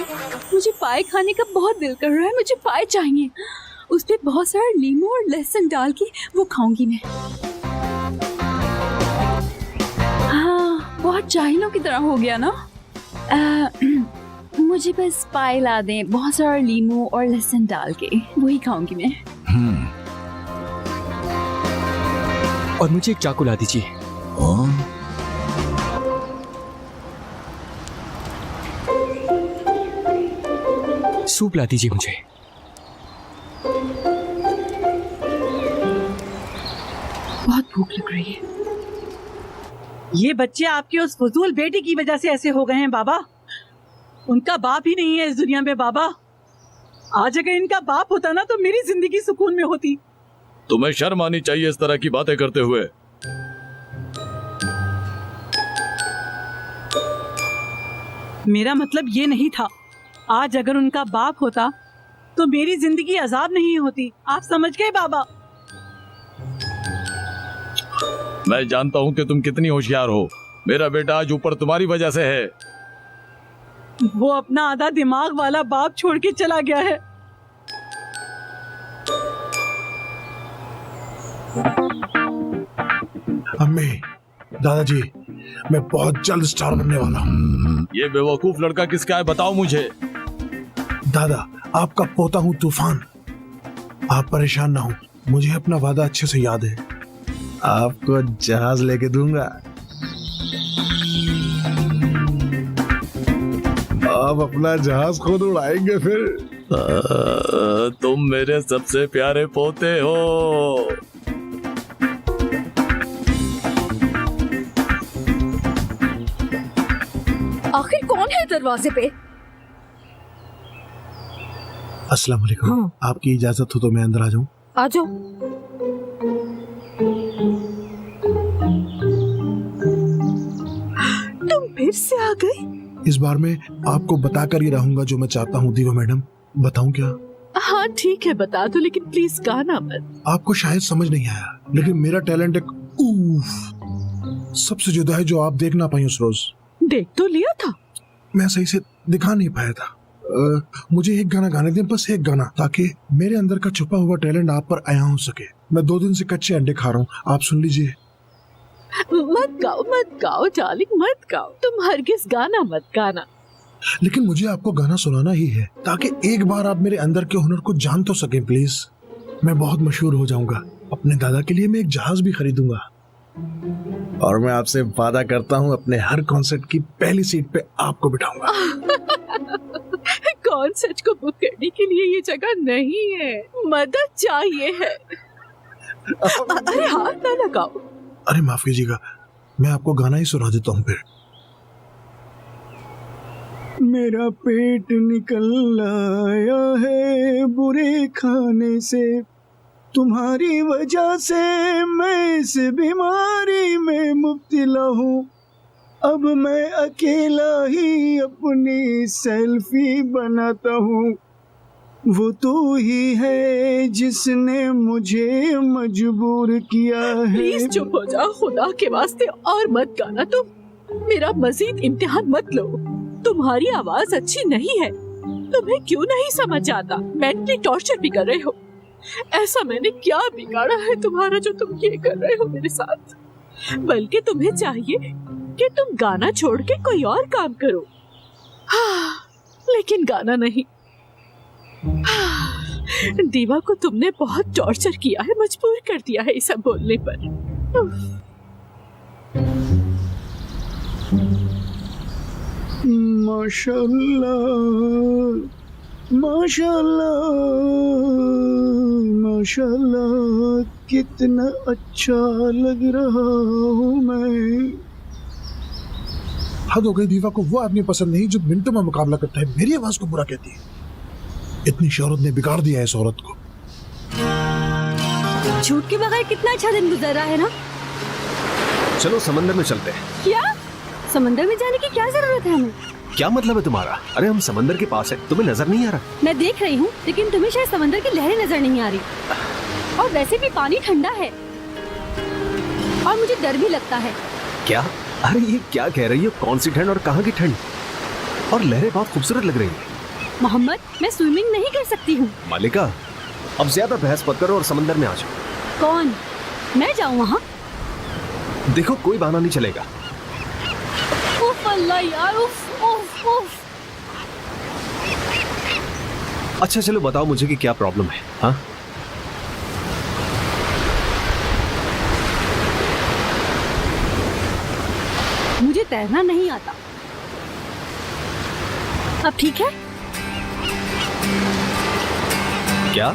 मुझे पाए खाने का बहुत दिल कर रहा है। मुझे पाए चाहिए, उस पे बहुत सारा नींबू और लहसुन डाल के वो खाऊंगी मैं। हाँ, बहुत चाहिलों की तरह हो गया ना। मुझे बस पाए ला दें, बहुत सारा नींबू और लहसुन डाल के, वही खाऊंगी मैं। और मुझे एक चाकू ला दीजिए। सूप ला दीजिए मुझे। बहुत भूख लग रही है। ये बच्चे आपके उस फजूल बेटी की वजह से ऐसे हो गए हैं बाबा। उनका बाप ही नहीं है इस दुनिया में बाबा। आज अगर इनका बाप होता ना तो मेरी जिंदगी सुकून में होती। तुम्हें शर्म आनी चाहिए इस तरह की बातें करते हुए। मेरा मतलब ये नहीं था। आज अगर उनका बाप होता तो मेरी जिंदगी अजाब नहीं होती। आप समझ गए बाबा? मैं जानता हूँ कि तुम कितनी होशियार हो। मेरा बेटा आज ऊपर तुम्हारी वजह से है। वो अपना आधा दिमाग वाला बाप छोड़ के चला गया है। अम्मी, दादाजी, मैं बहुत जल्द स्टार बनने वाला हूँ। ये बेवकूफ लड़का किसका है, बताओ मुझे। दादा, आपका पोता हूँ तूफान। आप परेशान ना हो, मुझे अपना वादा अच्छे से याद है। आपको जहाज लेके दूंगा। आप अपना जहाज खुद उड़ाएंगे फिर। तुम मेरे सबसे प्यारे पोते हो। आखिर कौन है दरवाजे पे? अस्सलाम वालेकुम। हाँ। आपकी इजाजत हो तो मैं अंदर आ जाऊं? आ जाओ। तुम फिर से आ गए? इस बार मैं आपको बताकर ही रहूंगा जो मैं चाहता हूँ। दीवा मैडम, बताऊं क्या? हाँ ठीक है, बता दो, लेकिन प्लीज गाना मत। आपको शायद समझ नहीं आया, लेकिन मेरा टैलेंट एक सबसे जुदा है जो आप देख ना पाई उस रोज। देख तो लिया था, मैं सही से दिखा नहीं पाया था। मुझे एक गाना गाने दें, बस एक गाना, ताकि मेरे अंदर का छुपा हुआ टैलेंट आप पर आया हो सके। मैं 2 दिन से कच्चे अंडे खा रहा हूँ, आप सुन लीजिए। मत गाओ डार्लिंग, मत गाओ। तुम हरगिज गाना मत गाना। लेकिन मुझे आपको गाना सुनाना ही है, ताकि एक बार आप मेरे अंदर के हुनर को जान तो सकें प्लीज। मैं बहुत मशहूर हो जाऊंगा। अपने दादा के लिए मैं एक जहाज भी खरीदूंगा, और मैं आपसे वादा करता हूँ अपने हर कॉन्सर्ट की पहली सीट पे आपको बिठाऊंगा। कॉन्सर्ट को बुक करने के लिए ये जगह नहीं है, मदद चाहिए है। अरे हाथ ना लगाओ। अरे माफ कीजिएगा, मैं आपको गाना ही सुना देता हूँ फिर। मेरा पेट निकल आया है बुरे खाने से, तुम्हारी वजह से मैं इस बीमारी में मुब्तला हूँ। अब मैं अकेला ही अपनी सेल्फी बनाता हूँ। वो तू ही है जिसने मुझे मजबूर किया है। प्लीज चुप हो जाओ खुदा के वास्ते, और मत गाना। तुम मेरा मजीद इम्तिहान मत लो। तुम्हारी आवाज अच्छी नहीं है। तुम्हें क्यों नहीं समझ आता? मेंटली टॉर्चर भी कर रहे हो। ऐसा मैंने क्या बिगाड़ा है तुम्हारा जो तुम ये कर रहे हो मेरे साथ? बल्कि तुम्हें चाहिए कि तुम गाना छोड़ के कोई और काम करो। लेकिन गाना नहीं। दीवा को तुमने बहुत टॉर्चर किया है, मजबूर कर दिया है ये सब बोलने पर। माशाल्लाह, माशाल्लाह, माशाल्लाह, कितना अच्छा लग रहा हूँ मैं। हद हो गई। दीवा को वो आदमी पसंद नहीं जो मिनटों में मुकाबला करता है, मेरी आवाज को बुरा कहती है। इतनी शोहरत ने बिगाड़ दिया है इस औरत को। झूठ के बगैर कितना अच्छा दिन गुजर रहा है ना। चलो समंदर में चलते हैं। क्या? समंदर में जाने की क्या जरूरत है हमें? क्या मतलब है तुम्हारा? अरे हम समंदर के पास है, तुम्हें नजर नहीं आ रहा? मैं देख रही हूँ, लेकिन तुम्हें शायद समंदर की लहरें नजर नहीं आ रही। और वैसे भी पानी ठंडा है और मुझे डर भी लगता है। क्या? अरे ये क्या कह रही हो? कौन सी ठंड और कहाँ की ठंड? और लहरें बहुत खूबसूरत लग रही है। मोहम्मद, मैं स्विमिंग नहीं कर सकती हूँ। मालिका, अब ज्यादा बहस मत करो और समंदर में आ जाओ। कौन? मैं जाऊँ वहाँ? देखो कोई बहाना नहीं चलेगा। उफ अल्लाह यार, उफ उफ उफ। अच्छा चलो बताओ मुझे कि क्या प्रॉब्लम है। हाँ, मुझे तैरना नहीं आता। अब ठीक है? क्या?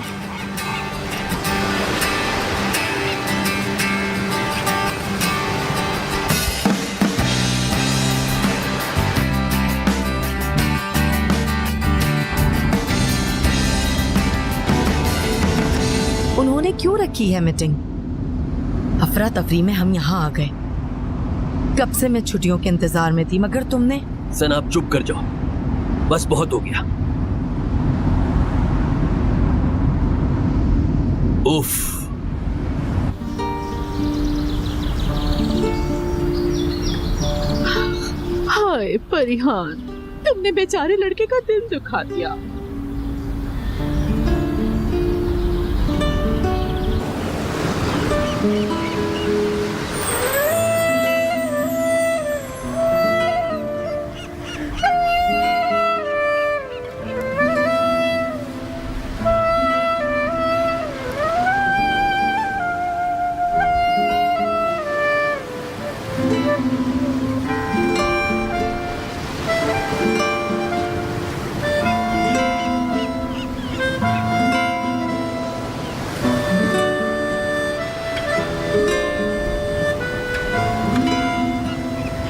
उन्होंने क्यों रखी है मीटिंग? अफरा तफरी में हम यहाँ आ गए। कब से मैं छुट्टियों के इंतजार में थी, मगर तुमने। सना आप चुप कर जाओ, बस बहुत हो गया। उफ। हाय परिहान, तुमने बेचारे लड़के का दिल दुखा दिया।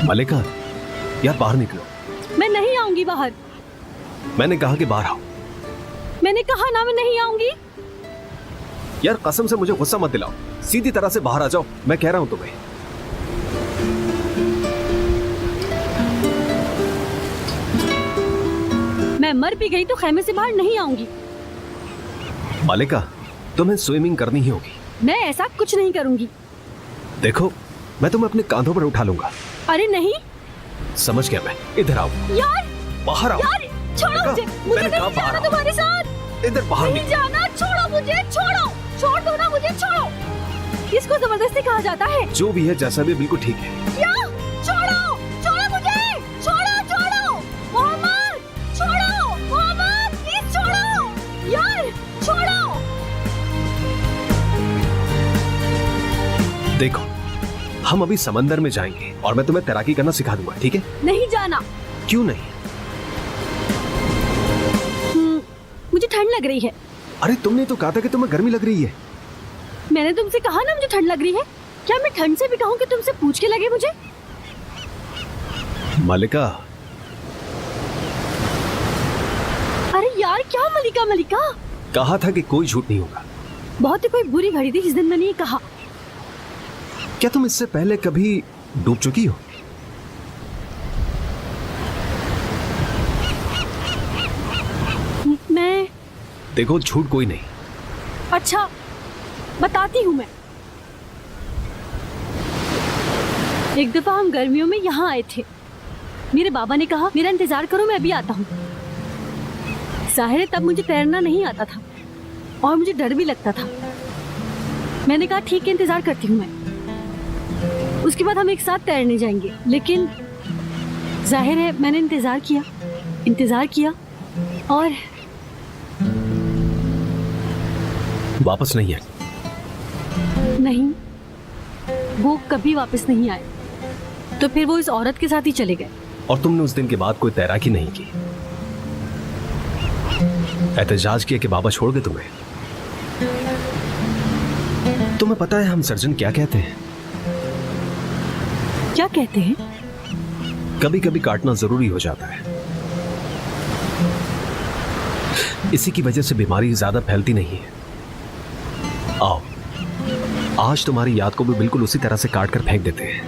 मलिका, यार बाहर निकलो। मैं नहीं आऊंगी बाहर। मैंने कहा कि बाहर आओ। मैंने कहा ना मैं नहीं आऊंगी। यार कसम से मुझे गुस्सा मत दिलाओ, सीधी तरह से बाहर आ जाओ, मैं कह रहा हूं तुम्हें। मैं मर भी गई तो खेमे से बाहर नहीं आऊंगी। मलिका, तुम्हें स्विमिंग करनी ही होगी। मैं ऐसा कुछ नहीं करूंगी। देखो, मैं तुम्हें अपने कांधों पर उठा लूंगा। अरे नहीं। समझ गया मैं, इधर आओ। यार बाहर आओ। यार छोड़ो मुझे, मुझे मैंने कहा नहीं बाहर जाना आओ। तुम्हारे साथ। इधर बाहर नहीं जाना, छोड़ो मुझे, छोड़ो, छोड़ दो ना मुझे, छोड़ो। इसको जबरदस्ती कहा जाता है। जो भी है, जैसा भी, बिल्कुल ठीक है। क्या? छोड़ो, छोड़ो मुझे, छोड़ो, छोड़ो, मोहम्मद, छोड़ो, मोहम्मद, प्लीज छोड़ो, यार, छोड़ो। देखो, हम अभी समंदर में जाएंगे और मैं तुम्हें तैराकी करना सिखा दूंगा, ठीक है? नहीं जाना। क्यों नहीं? मुझे ठंड लग रही है। अरे तुमने तो कहा था कि तुम्हें गर्मी लग रही है। मैंने तुमसे कहा ना मुझे ठंड लग रही है। क्या मैं ठंड से भी कहूँ कि तुमसे पूछ के लगे मुझे? मलिका। अरे यार क्या मलिका मलिका? कहा था कि कोई झूठ नहीं होगा। बहुत ही कोई बुरी घड़ी थी जिस दिन मैंने ये कहा। क्या तुम इससे पहले कभी डूब चुकी हो? मैं देखो, झूठ कोई नहीं। अच्छा बताती हूँ मैं। एक दफा हम गर्मियों में यहाँ आए थे। मेरे बाबा ने कहा मेरा इंतजार करो, मैं अभी आता हूँ। जाहिर है तब मुझे तैरना नहीं आता था और मुझे डर भी लगता था। मैंने कहा ठीक है, इंतजार करती हूँ मैं। उसके बाद हम एक साथ तैरने जाएंगे। लेकिन जाहिर है मैंने इंतजार किया और वापस नहीं आए। नहीं, वो कभी वापस नहीं आए। तो फिर वो इस औरत के साथ ही चले गए। और तुमने उस दिन के बाद कोई तैराकी नहीं की। एहतजाज किया कि बाबा छोड़ गए तुम्हें। तुम्हें पता है हम सर्जन क्या कहते हैं? क्या कहते हैं? कभी कभी काटना जरूरी हो जाता है। इसी की वजह से बीमारी ज्यादा फैलती नहीं है। आओ, आज तुम्हारी याद को भी बिल्कुल उसी तरह से काट कर फेंक देते हैं।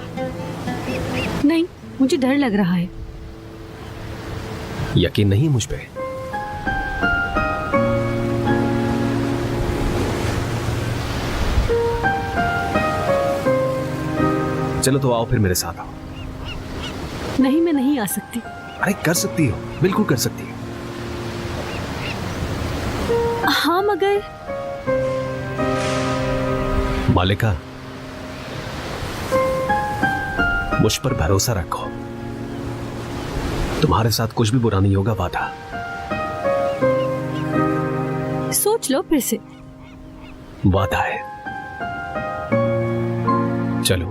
नहीं, मुझे डर लग रहा है। यकीन नहीं मुझ पे? चलो तो आओ, फिर मेरे साथ आओ। नहीं, मैं नहीं आ सकती। अरे कर सकती हो, बिल्कुल कर सकती हो। हाँ मगर मालिका, मुझ पर भरोसा रखो। तुम्हारे साथ कुछ भी बुरा नहीं होगा, वादा। सोच लो फिर से। वादा है। चलो।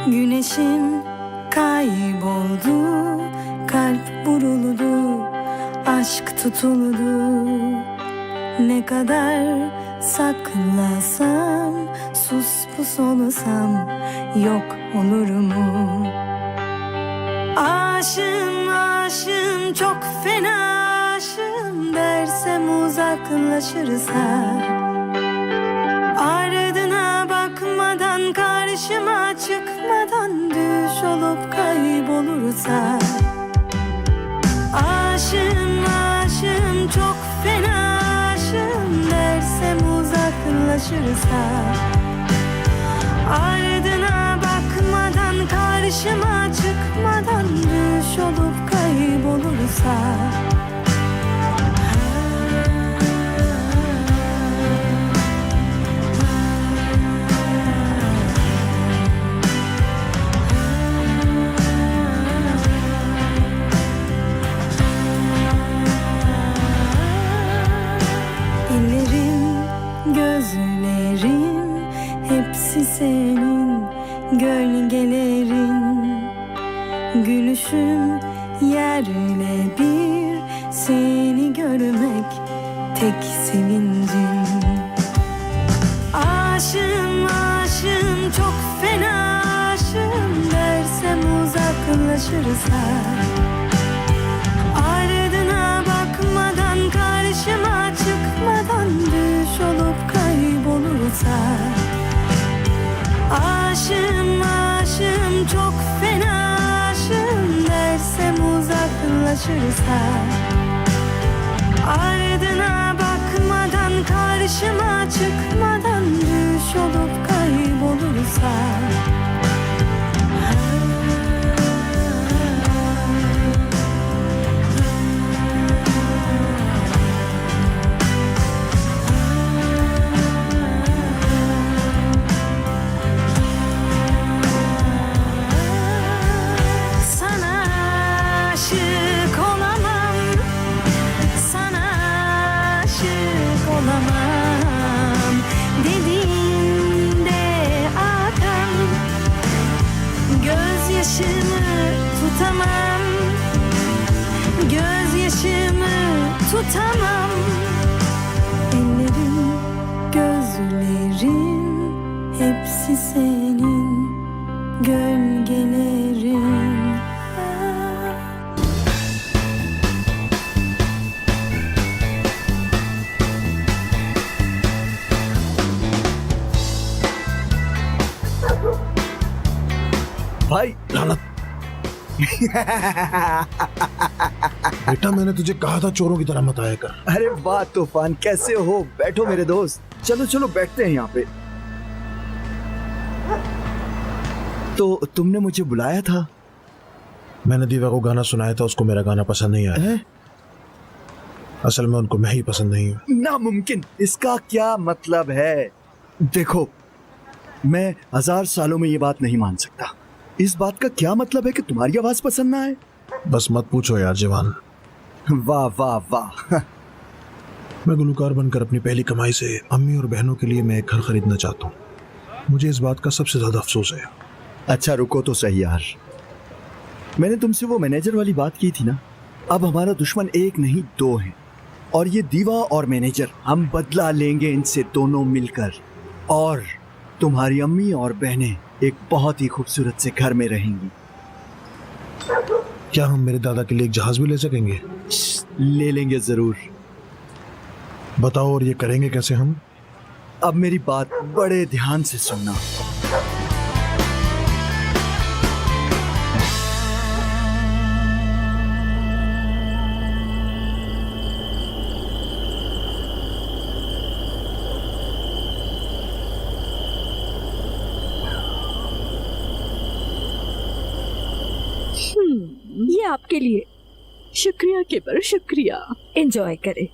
Güneşim kayboldu, kalp vuruldu, aşk tutuldu. Ne kadar saklasam, sus pus olsam, yok olur mu? Aşığım, aşığım, çok fena aşığım dersem uzaklaşırsa. Ardına bakmadan, karşıma çıkmadan düş olup kaybolursa. Aşığım, aşığım, çok fena aşığım dersem uzaklaşırsa. Ardına bakmadan, karşıma çıkmadan düş olup kaybolursa. Gözlerim hepsi senin, gölgelerin. Gülüşüm yerle bir, seni görmek tek sevincim. Aşığım aşığım çok fena aşığım dersem uzaklaşırsa, ardına bakmadan karşıma çıkmadan düş olup kaybolursa. Aşığım aşığım çok fena aşığım dersem uzaklaşırsa, ardına bakmadan karşıma çıkmadan düş olup kaybolursa. Sana aşık olamam, sana aşık olamam dediğinde akan gözyaşımı tutamam, gözyaşımı tutamam. Ellerim, gözlerim hepsi senin gölgelerin. भाई लानत। बेटा मैंने तुझे कहा था चोरों की तरह मत आया कर। अरे वाह तूफान, कैसे हो? बैठो मेरे दोस्त। चलो चलो बैठते हैं यहाँ पे। तो तुमने मुझे बुलाया था? मैंने दीवा को गाना सुनाया था, उसको मेरा गाना पसंद नहीं आया। असल में उनको मैं ही पसंद नहीं हूँ। नामुमकिन, इसका क्या मतलब है? देखो, मैं 1000 सालों में ये बात नहीं मान सकता। इस बात का क्या मतलब है कि तुम्हारी आवाज पसंद ना आए? बस मत पूछो यार जवान। वाह वाह वाह। मैं गुलकार बनकर अपनी पहली कमाई से अम्मी और बहनों के लिए मैं एक घर खरीदना चाहता हूँ। मुझे इस बात का सबसे ज्यादा अफसोस है। अच्छा रुको तो सही यार, मैंने तुमसे वो मैनेजर वाली बात की थी ना। अब हमारा दुश्मन एक नहीं दो है, और ये दीवा और मैनेजर, हम बदला लेंगे इनसे दोनों मिलकर। और तुम्हारी अम्मी और बहनें एक बहुत ही खूबसूरत से घर में रहेंगी। क्या हम मेरे दादा के लिए एक जहाज भी ले सकेंगे? ले लेंगे जरूर। बताओ, और ये करेंगे कैसे हम? अब मेरी बात बड़े ध्यान से सुनना। ये आपके लिए। शुक्रिया केबर, शुक्रिया। एंजॉय करें।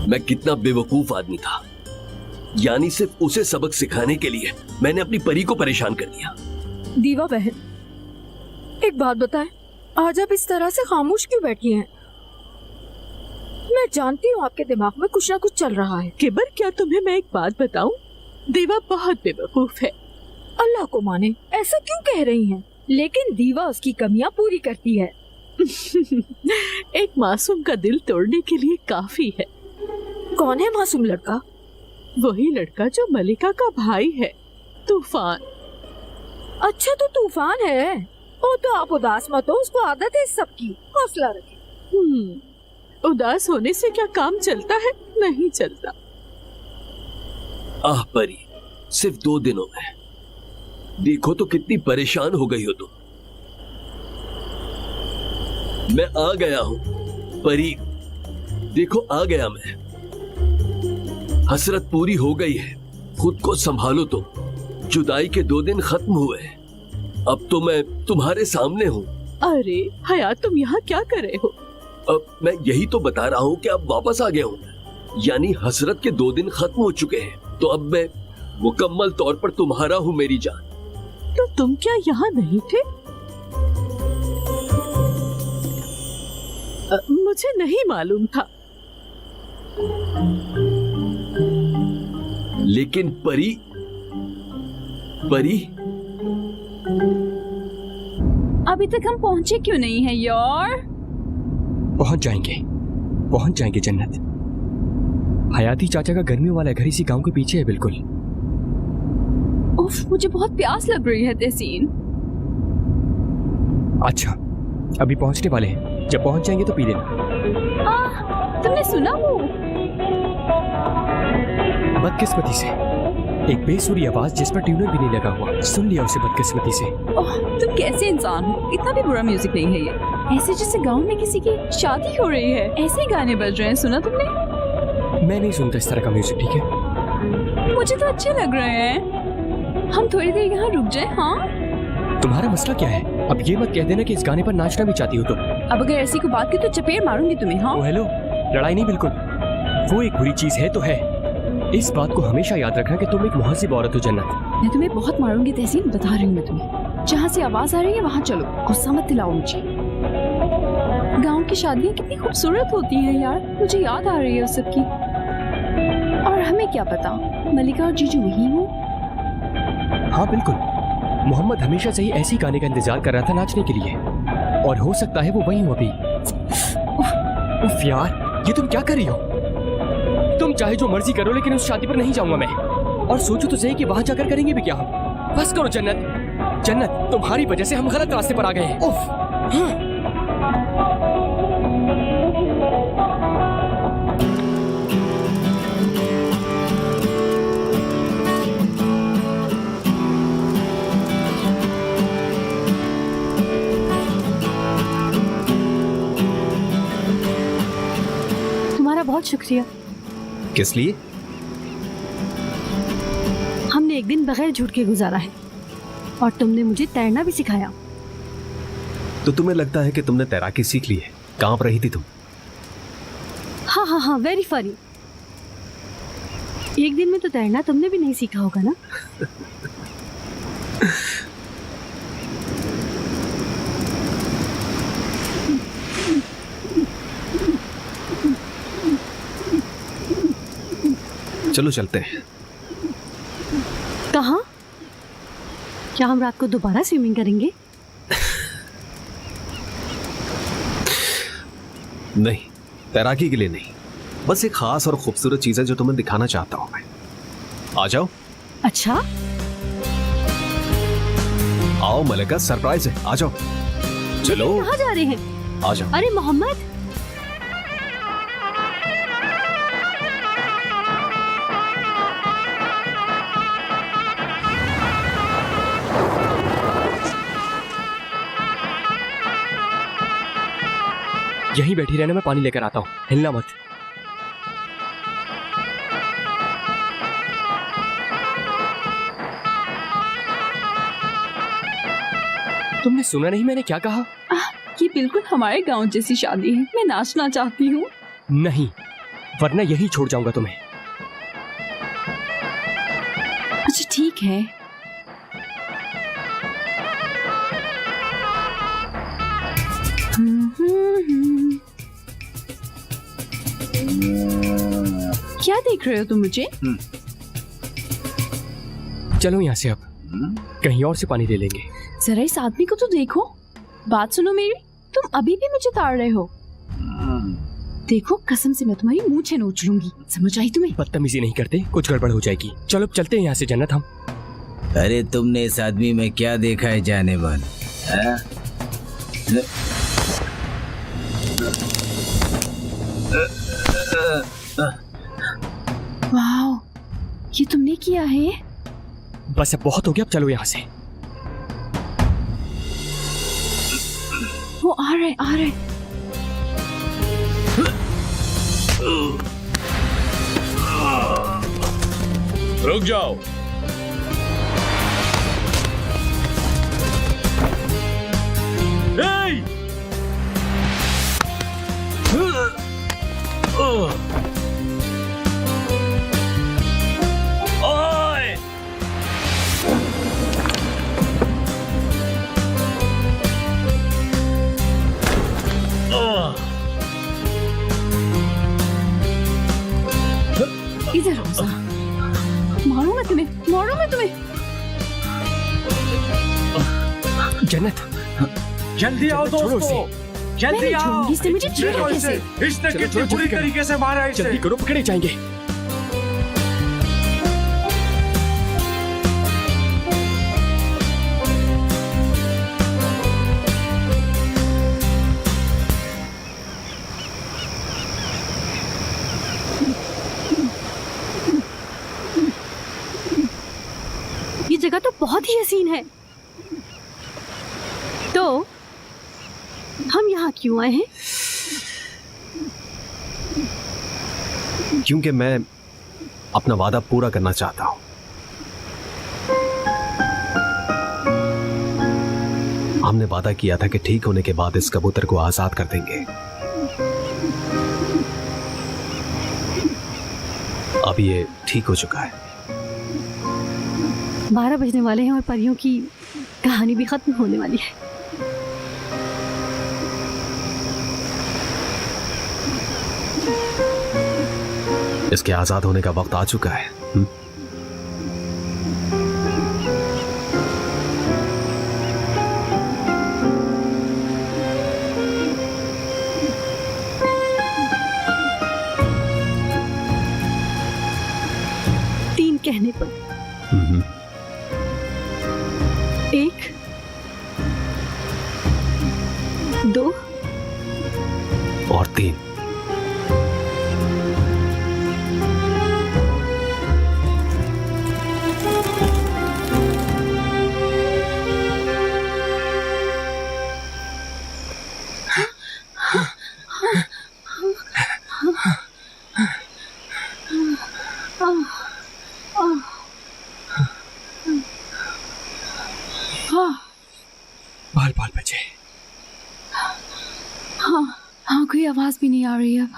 मैं कितना बेवकूफ आदमी था। यानी सिर्फ उसे सबक सिखाने के लिए मैंने अपनी परी को परेशान कर दिया। दीवा बहन, एक बात बताएं, आज आप इस तरह से खामोश क्यों बैठी हैं? मैं जानती हूँ आपके दिमाग में कुछ ना कुछ चल रहा है। केबर, क्या तुम्हें मैं एक बात बताऊं? दीवा बहुत बेवकूफ है। अल्लाह को माने, ऐसा क्यों कह रही हैं? लेकिन दीवा उसकी कमियां पूरी करती है। एक मासूम का दिल तोड़ने के लिए काफी है। कौन है मासूम लड़का? वही लड़का जो मलिका का भाई है, तूफान। अच्छा, तो तूफान है। ओ, तो आप उदास मत हो, उसको आदत है सबकी। हौसला रखें। उदास होने से क्या काम चलता है? नहीं चलता। आह परी, सिर्फ 2 दिनों में देखो तो कितनी परेशान हो गई हो तुम। मैं आ गया हूं परी, देखो आ गया मैं। हसरत पूरी हो गई है, खुद को संभालो तुम। जुदाई के 2 दिन खत्म हुए, अब तो मैं तुम्हारे सामने हूँ। अरे हयात, तुम यहाँ क्या कर रहे हो? अब मैं यही तो बता रहा हूँ कि अब वापस आ गया हूँ। यानी हसरत के 2 दिन खत्म हो चुके हैं, तो अब मैं मुकम्मल तौर पर तुम्हारा हूँ मेरी जान। तो तुम क्या यहाँ नहीं थे? मुझे नहीं मालूम था। लेकिन परी अभी तक हम पहुंचे क्यों नहीं है यार? पहुंच जाएंगे जन्नत। हयाती चाचा का गर्मियों वाला घर इसी गांव के पीछे है बिल्कुल। उफ, मुझे बहुत प्यास लग रही है तहसीन। अच्छा, अभी पहुंचने वाले हैं, जब पहुंच जाएंगे तो पी लेना। तुमने सुना वो? बदकिस्मती से एक बेसुरी आवाज जिस पर ट्यूनर भी नहीं लगा हुआ, सुन लिया उसे बदकिस्मती से। ओह, तुम कैसे इंसान हो? इतना भी बुरा म्यूजिक नहीं है ये। ऐसे जैसे गांव में किसी की शादी हो रही है, ऐसे ही गाने बज रहे हैं। सुना तुमने? मैं नहीं सुनता इस तरह का म्यूजिक, ठीक है? मुझे तो अच्छे लग रहे हैं। हम थोड़ी देर यहाँ रुक जाएं, हाँ? तुम्हारा मसला क्या है? अब ये मत कह देना कि इस गाने पर नाचना भी चाहती हो तुम। अब अगर ऐसी कोई बात की तो चपेट मारूंगी तुम्हें, हाँ? हेलो, लड़ाई नहीं, बिल्कुल। वो एक बुरी चीज है तो है। इस बात को हमेशा याद रखना कि तुम एक मुहज़्ज़िब औरत हो जन्नत। मैं तुम्हें बहुत मारूंगी तहसीन, बता रही हूँ मैं तुम्हें। जहाँ से आवाज आ रही है वहाँ चलो, गुस्सा मत दिलाओ मुझे। गाँव की शादियाँ कितनी खूबसूरत होती हैं यार, मुझे याद आ रही है उस सब की। और हमें क्या पता मलिका और जीजू वही हो। हाँ बिल्कुल, मोहम्मद हमेशा से ही ऐसी गाने का इंतजार कर रहा था नाचने के लिए, और हो सकता है वो वही हो अभी। उफ यार, ये तुम क्या कर रही हो? तुम चाहे जो मर्जी करो, लेकिन उस शादी पर नहीं जाऊंगा मैं। और सोचो तो सही कि वहां जाकर करेंगे भी क्या हम। बस करो जन्नत, तुम्हारी वजह से हम गलत रास्ते पर आ गए हैं। उफ। तुम्हारा बहुत शुक्रिया। किस लिए? हमने एक दिन बगैर झूठ के गुजारा है और तुमने मुझे तैरना भी सिखाया। तो तुम्हें लगता है कि तुमने तैराकी सीख ली है? कांप रही थी तुम। हाँ, वेरी फनी। एक दिन में तो तैरना तुमने भी नहीं सीखा होगा ना? चलो चलते हैं। कहाँ? क्या हम रात को दोबारा स्विमिंग करेंगे? नहीं, तैराकी के लिए नहीं, बस एक खास और खूबसूरत चीज है जो तुम्हें दिखाना चाहता हूं मैं। आ जाओ। अच्छा, आओ मलिका, सरप्राइज है, आ जाओ। चलो। कहाँ जा रहे हैं? आ जाओ। अरे मोहम्मद, यहीं बैठी रहना, मैं पानी लेकर आता हूँ, हिलना मत। तुमने सुना नहीं मैंने क्या कहा? ये बिल्कुल हमारे गांव जैसी शादी है। मैं नाचना चाहती हूँ। नहीं, वरना यहीं छोड़ जाऊंगा तुम्हें। अच्छा ठीक है। क्या देख रहे हो तुम मुझे? चलो यहाँ से, अब कहीं और से पानी ले लेंगे। जरा इस आदमी को तो देखो। बात सुनो मेरी, तुम अभी भी मुझे ताड़ रहे हो। देखो, कसम से मैं तुम्हारी मूंछें नोच लूंगी। समझ आई तुम्हें? बदतमीजी नहीं करते, कुछ गड़बड़ हो जाएगी। चलो अब चलते हैं यहाँ से जन्नत हम। अरे तुमने इस आदमी में क्या देखा है जाने मन? वाह, ये तुमने किया है? बस अब बहुत हो गया, अब चलो यहाँ से। वो आ रहे। रुक जाओ। मारूं मैं तुम्हें, मारूं मैं तुम्हें। जन्नत, जल्दी आओ दोस्तों, जल्दी आओ। इससे मुझे छेड़ा कैसे? इसने कितनी बुरी तरीके से मारा इसे। जल्दी करो, पकड़े जाएंगे। ये जगह तो बहुत ही हसीन है। तो हम यहाँ क्यों आए हैं? क्योंकि मैं अपना वादा पूरा करना चाहता हूं। हमने वादा किया था कि ठीक होने के बाद इस कबूतर को आजाद कर देंगे। अब ये ठीक हो चुका है। 12 बजने वाले हैं और परियों की कहानी भी खत्म होने वाली है। इसके आजाद होने का वक्त आ चुका है। तीन कहने पर 1 2 और 3। बाल बाल बचे। हाँ, कोई आवाज भी नहीं आ रही अब।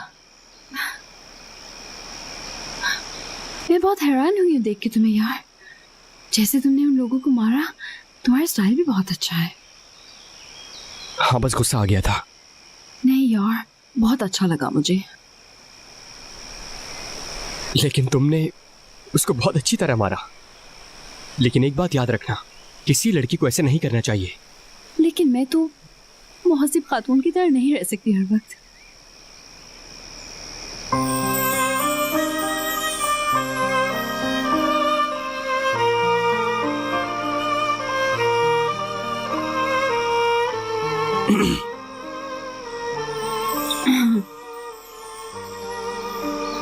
मैं बहुत हैरान हुई हूँ देख के तुम्हें यार। जैसे तुमने उन लोगों को मारा, तुम्हारा स्टाइल भी बहुत अच्छा है। हाँ, बस गुस्सा आ गया था। नहीं यार, बहुत अच्छा लगा मुझे। लेकिन तुमने उसको बहुत अच्छी तरह मारा। लेकिन एक बात याद रखना, किसी लड़की को ऐसे नहीं करना चाहिए। लेकिन मैं तो मुहसिब खातून की तरह नहीं रह सकती हर वक्त।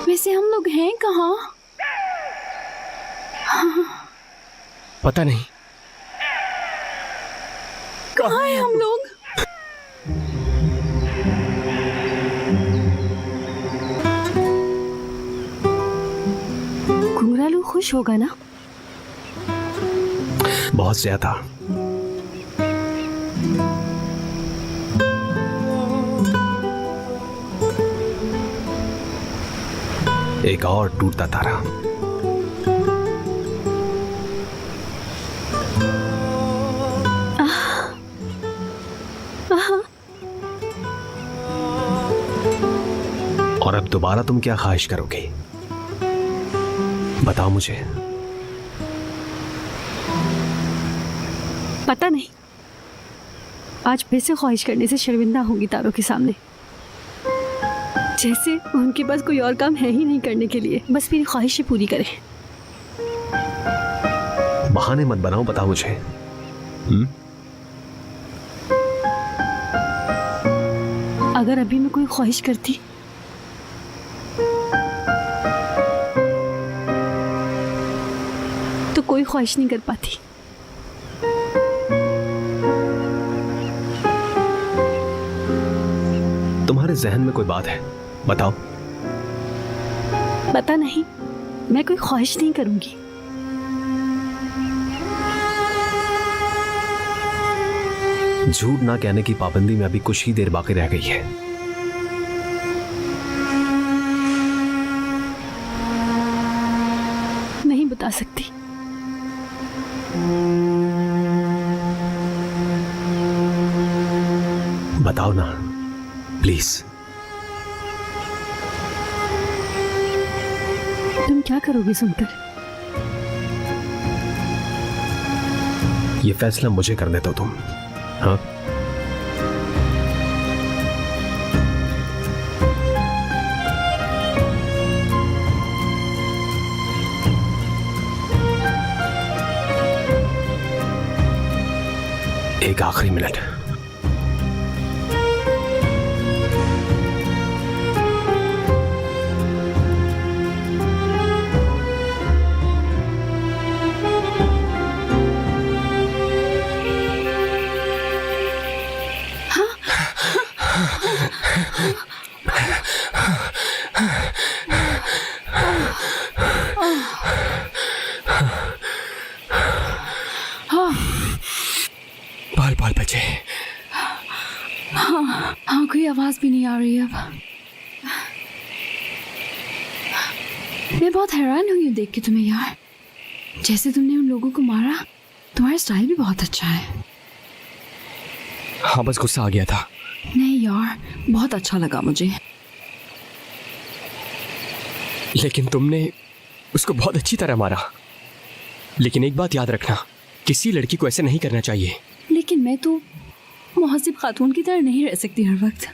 वैसे हम लोग हैं कहाँ? पता नहीं कहाँ हैं हम लोग? घुंघरालू खुश होगा ना? बहुत ज्यादा। एक और टूटता तारा। और अब दोबारा तुम क्या ख्वाहिश करोगे? बताओ मुझे। पता नहीं, आज फिर से ख्वाहिश करने से शर्मिंदा होंगी तारों के सामने। जैसे उनके पास कोई और काम है ही नहीं करने के लिए, बस मेरी ख्वाहिशें पूरी करें। बहाने मत बनाओ, बताओ मुझे। अगर अभी मैं कोई ख्वाहिश करती तो कोई ख्वाहिश नहीं कर पाती। तुम्हारे जहन में कोई बात है, बताओ। पता नहीं, मैं कोई ख्वाहिश नहीं करूंगी। झूठ ना कहने की पाबंदी में अभी कुछ ही देर बाकी रह गई है। नहीं बता सकती। बताओ ना प्लीज। तुम क्या करोगे सुनकर? ये फैसला मुझे करने दो तुम। हाँ, एक आखिरी मिनट। बाल बाल बचे। हाँ, कोई आवाज भी नहीं आ रही अब। मैं बहुत हैरान हुई हूँ देख के तुम्हें यार। जैसे तुमने उन लोगों को मारा, तुम्हारा स्टाइल भी बहुत अच्छा है। हाँ, बस गुस्सा आ गया था। नहीं यार, बहुत अच्छा लगा मुझे। लेकिन तुमने उसको बहुत अच्छी तरह मारा। लेकिन एक बात याद रखना, किसी लड़की को ऐसे नहीं करना चाहिए। लेकिन मैं तो मुहसिब खातून की तरह नहीं रह सकती हर वक्त।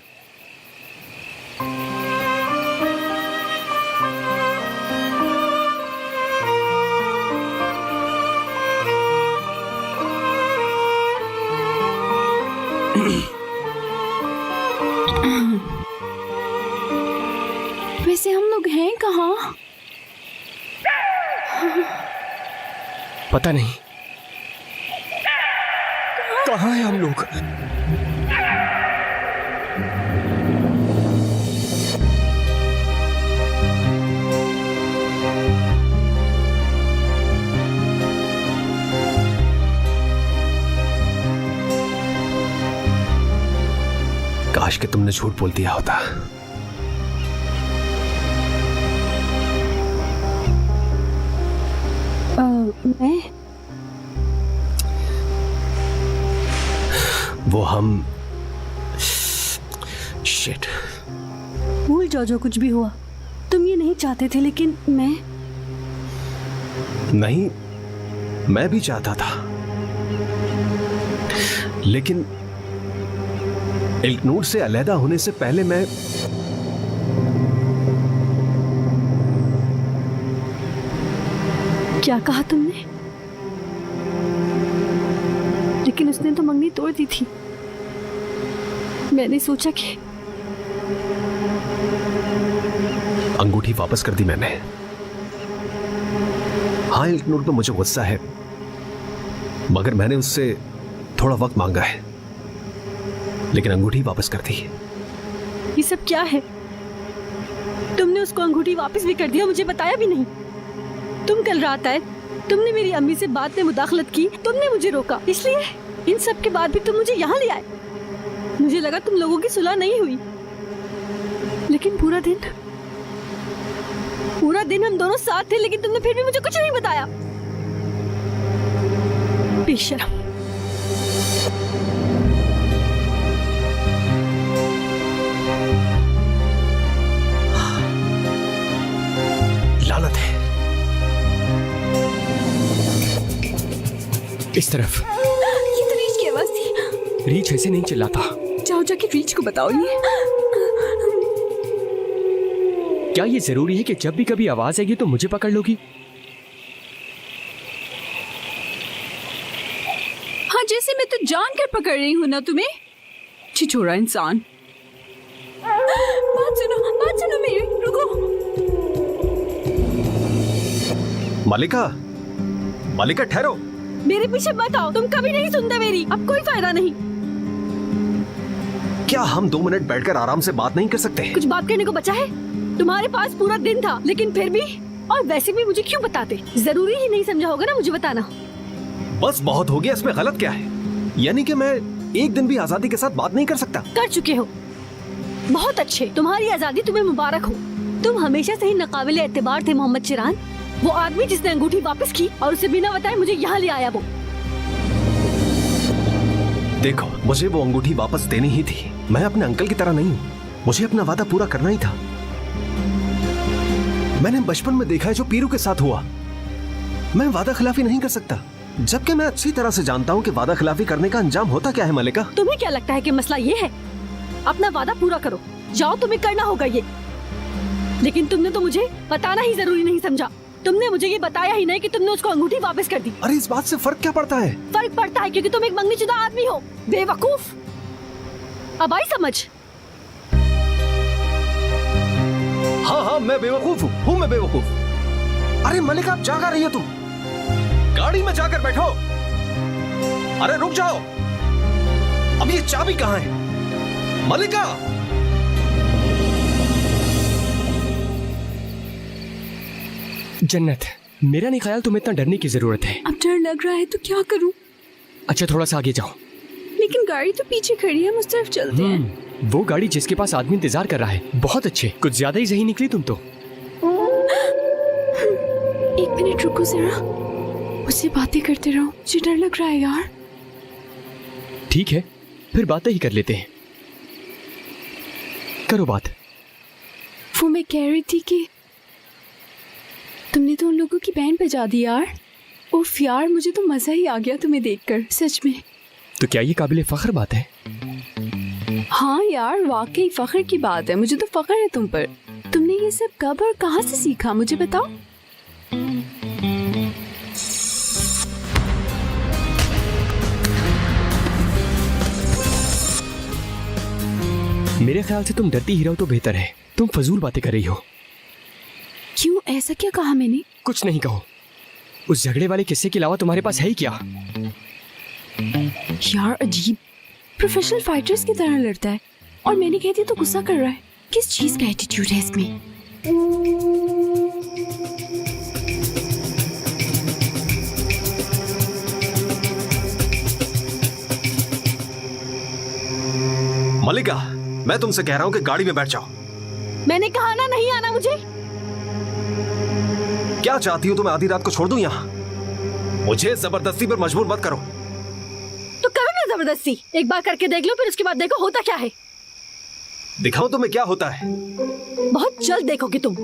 वैसे हम लोग हैं कहाँ? पता नहीं कहाँ हैं हम लोग। काश कि तुमने झूठ बोल दिया होता। मैं वो हम शिट। भूल जाओ जो कुछ भी हुआ। तुम ये नहीं चाहते थे, लेकिन मैं नहीं, मैं भी चाहता था, लेकिन इल्कनूर से अलहदा होने से पहले मैं क्या कहा तुमने? लेकिन उसने तो मंगनी तोड़ दी थी। मैंने सोचा कि अंगूठी वापस कर दी मैंने। हाँ, इल्कनूर तो मुझे गुस्सा है, मगर मैंने उससे थोड़ा वक्त मांगा है, लेकिन अंगूठी वापस कर दी। ये सब क्या है? तुमने उसको अंगूठी वापस भी कर दिया, मुझे बताया भी नहीं। तुम कल रात आए, तुमने मेरी अम्मी से बात में मुदाखलत की, तुमने मुझे रोका, इसलिए इन सब के बाद भी तुम मुझे यहाँ ले आए। मुझे लगा तुम लोगों की सुलह नहीं हुई, लेकिन पूरा दिन हम दोनों साथ थे, लेकिन तुमने फिर भी मुझे कुछ नहीं बताया। बेशर्म। लानत है। इस तरफ। ये तो रीच की आवाज थी। रीच ऐसे नहीं चिल्लाता। जाओ जाके रीच को बताओ ये। क्या ये जरूरी है कि जब भी कभी आवाज आएगी तो मुझे पकड़ लोगी? हाँ, जैसे मैं तो जानकर पकड़ रही हूँ ना तुम्हें, छिछोरा इंसान। बात सुनो मेरी, रुको। मालिका ठहरो। मेरे पीछे मत आओ, तुम कभी नहीं सुनते मेरी। अब कोई फायदा नहीं। क्या हम 2 मिनट बैठकर आराम से बात नहीं कर सकते? कुछ बात करने को बचा है? तुम्हारे पास पूरा दिन था, लेकिन फिर भी, और वैसे भी मुझे क्यों बताते? जरूरी ही नहीं समझा होगा ना मुझे बताना। बस बहुत हो गया, इसमें गलत क्या है? यानी कि मैं एक दिन भी आजादी के साथ बात नहीं कर सकता? कर चुके हो। बहुत अच्छे, तुम्हारी आजादी तुम्हें मुबारक हो। तुम हमेशा से ही नाकाबिले एतबार थे मोहम्मद चिरान। वो आदमी जिसने अंगूठी वापस की और उसे बिना बताए मुझे यहाँ ले आया, वो। देखो, मुझे वो अंगूठी वापस देनी ही थी। मैं अपने अंकल की तरह नहीं हूँ, मुझे अपना वादा पूरा करना ही था। मैंने बचपन में देखा है जो पीरू के साथ हुआ। मैं वादा खिलाफी नहीं कर सकता। जबकि मैं अच्छी तरह से जानता हूँ कि वादा खिलाफी करने का अंजाम होता क्या है मलिका। तुम्हें क्या लगता है कि मसला ये है? अपना वादा पूरा करो, जाओ, तुम्हें करना होगा ये। लेकिन तुमने तो मुझे बताना ही जरूरी नहीं समझा। तुमने मुझे ये बताया ही नहीं कि तुमने उसको अंगूठी वापस कर दी। अरे इस बात से फर्क क्या पड़ता है? फर्क पड़ता है क्योंकि तुम एक मंगनीशुदा आदमी हो, बेवकूफ। अब आई समझ? हाँ, मैं बेवकूफ हूँ मैं बेवकूफ। अरे मलिका, आप जा रही हो तुम? गाड़ी में जाकर बैठो। अरे रुक जाओ, अब ये चाबी कहाँ है मलिका? जन्नत, मेरा नहीं ख्याल तुम्हें इतना डरने की जरूरत है। अब डर लग रहा है तो क्या करूं? अच्छा, थोड़ा सा आगे जाओ। लेकिन गाड़ी तो पीछे खड़ी है, मुझ तरफ चलते हैं। वो गाड़ी जिसके पास आदमी इंतजार कर रहा है। बहुत अच्छे, कुछ ज्यादा ही सही निकली तुम तो। एक मिनट रुको जरा, मुझसे बातें करते रहो, मुझे डर लग रहा है यार। ठीक है, फिर बातें ही कर लेते हैं। करो बात। वो मैं कह रही थी कि तुमने तो उन लोगों की बैंड बजा दी यार। उफ यार, मुझे तो मजा ही आ गया तुम्हें देखकर, सच में। तो क्या ये काबिले फख्र बात है? हाँ यार, वाकई फख्र की बात है। मुझे तो फख्र है तुम पर। तुमने ये सब कब और कहाँ से सीखा, मुझे बताओ। मेरे ख्याल से तुम डरती ही रहो तो बेहतर है। तुम फजूल बातें कर रही हो। क्यों, ऐसा क्या कहा मैंने? कुछ नहीं कहो। उस झगड़े वाले किस्से के अलावा तुम्हारे पास है ही क्या? यार अजीब, प्रोफेशनल फाइटर्स की तरह लड़ता है और मैंने कह दिया तो गुस्सा कर रहा है। किस चीज का एटीट्यूड है इसमें? मलिका, मैं तुमसे कह रहा हूँ कि गाड़ी में बैठ जाओ। मैंने कहा ना नहीं आना मुझे। क्या चाहती हो? तो मैं आधी रात को छोड़ दूं यहाँ? मुझे जबरदस्ती पर मजबूर मत करो। तो करो ना जबरदस्ती, एक बार करके देख लो, फिर उसके बाद देखो होता क्या है। दिखाओ तुम्हें क्या होता है। बहुत जल्द देखोगे तुम।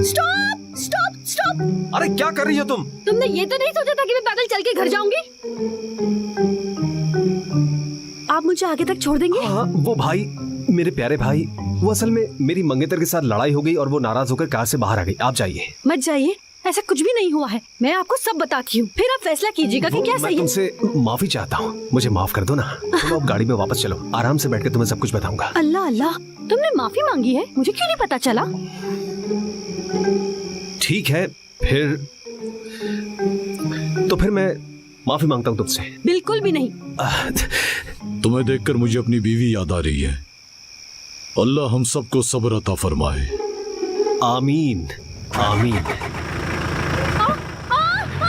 Stop stop stop! अरे क्या कर रही हो तुम? तुमने ये तो नहीं सोचा था कि मैं पैदल चल के घर जाऊंगी? आप मुझे आगे तक छोड़ देंगे? हाँ, वो भाई, मेरे प्यारे भाई, वो असल में मेरी मंगेतर के साथ लड़ाई हो गई और वो नाराज होकर कार से बाहर आ गई। आप जाइए। मत जाइए, ऐसा कुछ भी नहीं हुआ है। मैं आपको सब बताती हूँ, फिर आप फैसला कीजिएगा कि क्या सही है। मैं तुमसे माफी चाहता हूँ, मुझे माफ कर दो ना। चलो अब गाड़ी में वापस चलो, आराम से बैठ के तुम्हें सब कुछ बताऊंगा। अल्लाह अल्लाह, तुमने माफी मांगी है, मुझे क्यों नहीं पता चला? ठीक है, तो फिर मैं माफी मांगता हूँ तुमसे। बिल्कुल भी नहीं। तुम्हें देखकर मुझे अपनी बीवी याद आ रही है। अल्लाह हम सबको सब्र अता फरमाए। आमीन आमीन।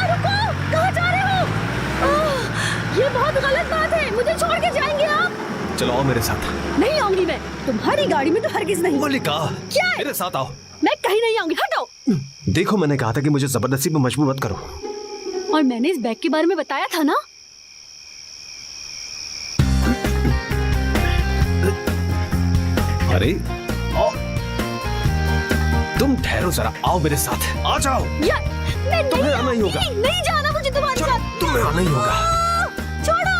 रुको, कहाँ जा रहे हो? ये बहुत गलत बात है, मुझे छोड़ के जाएंगे आप? चलो आओ मेरे साथ। नहीं आऊंगी मैं, तुम्हारी गाड़ी में तो हरगिज नहीं। मलिका, क्या है? मेरे साथ आओ। मैं कहीं नहीं आऊंगी, हटो। देखो, मैंने कहा था कि मुझे जबरदस्ती पे मजबूर मत करो। और मैंने इस बैग के बारे में बताया था ना। अरे तुम ठहरो जरा, आओ मेरे साथ, आ जाओ। मैं तुम्हें आना ही होगा। नहीं जाना मुझे तुम्हारे साथ। तुम्हें आना ही होगा। छोड़ो।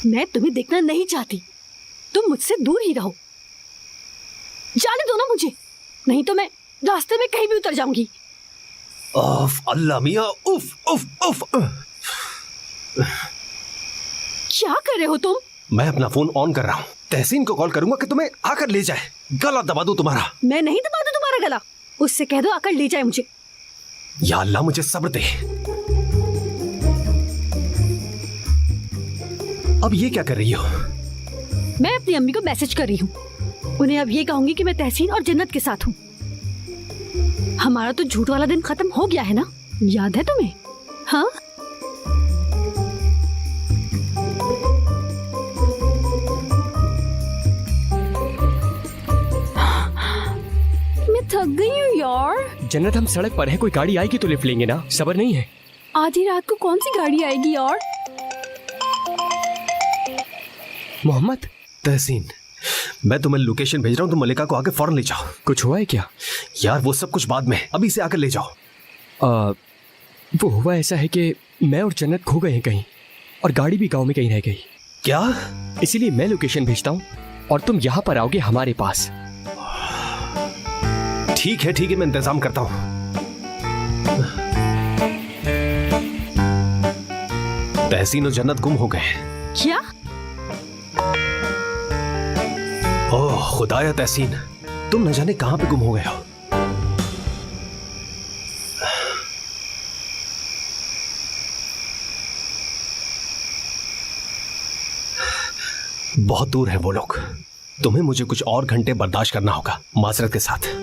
मैं तुम्हें देखना नहीं चाहती, तुम मुझसे दूर ही रहो। जाने दो ना मुझे, नहीं तो मैं रास्ते में कहीं भी उतर जाऊंगी। उफ, अल्लाह मियां, उफ उफ उफ। क्या कर रहे हो तुम? मैं अपना फोन ऑन कर रहा हूँ, तहसीन को कॉल करूंगा कि तुम्हें आकर ले जाए। गला दबा दूं तुम्हारा। मैं नहीं दबा दूं तुम्हारा गला, उससे कह दो आकर ले जाए मुझे। या अल्लाह मुझे सब्र दे। अब ये क्या कर रही हो? मैं अपनी अम्मी को मैसेज कर रही हूँ, उन्हें अब ये कहूंगी कि मैं तहसीन और जन्नत के साथ हूँ। हमारा तो झूठ वाला दिन खत्म हो गया है ना, याद है तुम्हें? हाँ, मैं थक थक गई हूँ यार। जन्नत, हम सड़क पर है, कोई गाड़ी आएगी तो लिफ्ट लेंगे ना, सब्र नहीं है। आधी रात को कौन सी गाड़ी आएगी यार? मोहम्मद। तहसीन, मैं तुम्हें लोकेशन भेज रहा हूँ, तुम मलिका को आके फौरन ले जाओ। कुछ हुआ है क्या? यार वो सब कुछ बाद में, अभी से आकर ले जाओ। वो हुआ ऐसा है कि मैं और जन्नत खो गए हैं कहीं, और गाड़ी भी गांव में कहीं रह गई। क्या? इसीलिए मैं लोकेशन भेजता हूँ और तुम यहाँ पर आओगे हमारे पास। ठीक है, मैं इंतजाम करता हूँ। तहसीन और जन्नत गुम हो गए। क्या? ओह खुदाया तहसीन, तुम न जाने कहां पे गुम हो गए हो। बहुत दूर है वो लोग, तुम्हें मुझे कुछ और घंटे बर्दाश्त करना होगा, माजरत के साथ।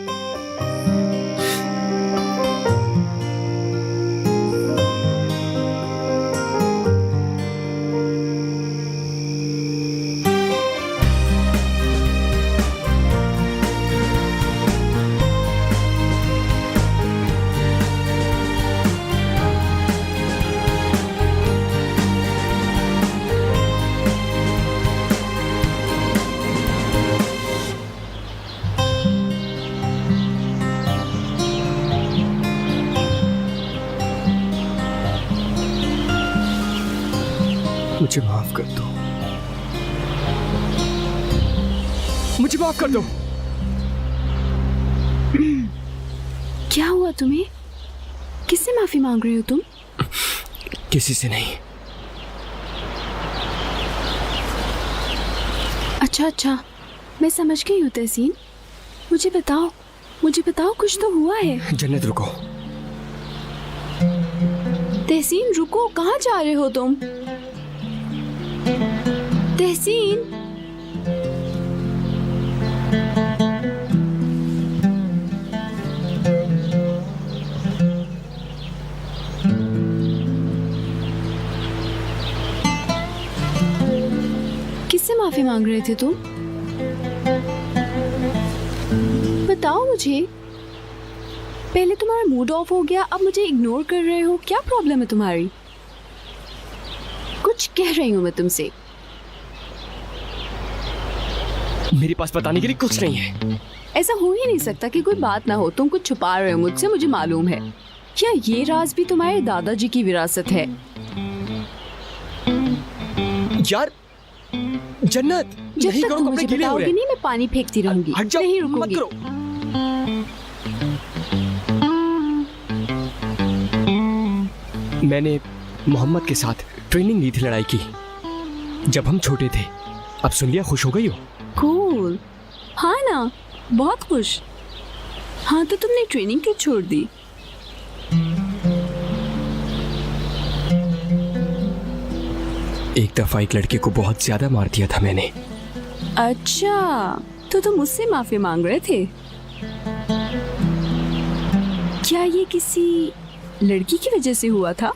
मुझे माफ कर दो, मुझे माफ कर दो। क्या हुआ तुम्हें? किससे माफी मांग रहे हो तुम? किसी से नहीं। अच्छा, मैं समझ गई हूँ तहसीन। मुझे बताओ कुछ तो हुआ है। जन्नत रुको। तहसीन रुको, कहाँ जा रहे हो तुम? तहसीन, किससे माफी मांग रहे थे तुम? बताओ मुझे। पहले तुम्हारा मूड ऑफ हो गया, अब मुझे इग्नोर कर रहे हो, क्या प्रॉब्लम है तुम्हारी? कुछ कह रही हूँ मैं तुमसे। मेरे पास बताने के लिए कुछ नहीं है। ऐसा हो ही नहीं सकता कि कोई बात ना हो। तुम कुछ छुपा रहे हो मुझसे, मुझे मालूम है। क्या ये राज भी तुम्हारे दादाजी की विरासत है? यार जन्नत, जब नहीं तक करो, तुम कपड़े मुझे गीले हो रहे बताओगे हैं। नहीं, मैं पानी फेंकती रहूंगी। हट जाओ, नहीं मत रुकूंगी। करो। मैंने मोहम्मद के साथ ट्रेनिंग ली थी लड़ाई की, जब हम छोटे थे। अब सुन लिया, खुश हो गई हो? कूल। हाँ ना, बहुत खुश। हाँ तो तुमने ट्रेनिंग क्यों छोड़ दी? एक दफा एक लड़के को बहुत ज्यादा मार दिया था मैंने। अच्छा, तो तुम मुझसे माफी मांग रहे थे? क्या ये किसी लड़की की वजह से हुआ था?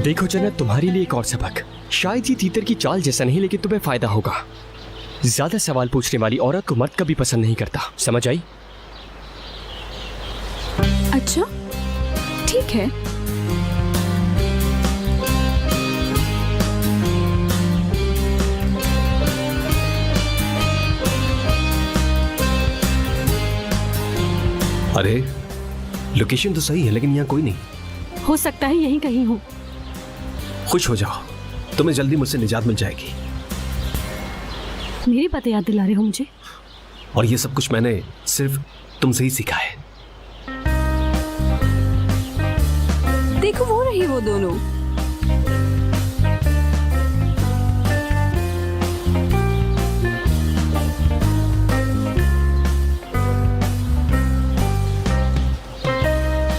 देखो जन्नत, तुम्हारे लिए एक और सबक। शायद ये तीतर की चाल जैसा नहीं, लेकिन तुम्हें फायदा होगा। ज्यादा सवाल पूछने वाली औरत को मर्द कभी पसंद नहीं करता, समझ आई? अच्छा, ठीक है। अरे लोकेशन तो सही है, लेकिन यहाँ कोई नहीं। हो सकता है यहीं कहीं हो। खुश हो जाओ, तुम्हें जल्दी मुझसे निजात मिल जाएगी। मेरी बातें याद दिला रहे हो मुझे। और ये सब कुछ मैंने सिर्फ तुमसे ही सीखा है। देखो वो रही वो दोनों।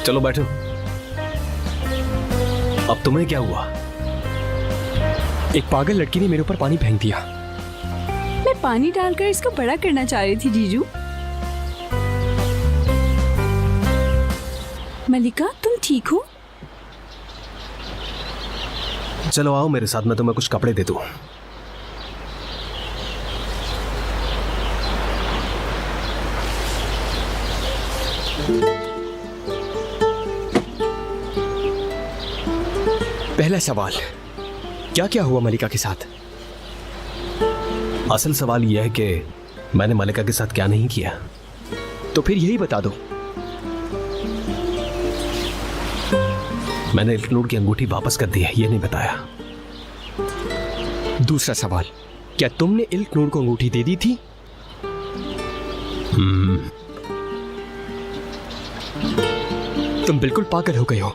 चलो बैठो। अब तुम्हें क्या हुआ? एक पागल लड़की ने मेरे ऊपर पानी फेंक दिया। मैं पानी डालकर इसको बड़ा करना चाह रही थी जीजू। मलिका, तुम ठीक हो? चलो आओ मेरे साथ, मैं तुम्हें कुछ कपड़े दे दूं। पहला सवाल, क्या क्या हुआ मलिका के साथ? असल सवाल यह है कि मैंने मलिका के साथ क्या नहीं किया। तो फिर यही बता दो। मैंने इल्कनूर की अंगूठी वापस कर दी है, ये नहीं बताया। दूसरा सवाल, क्या तुमने इल्कनूर को अंगूठी दे दी थी? तुम बिल्कुल पागल हो गए हो।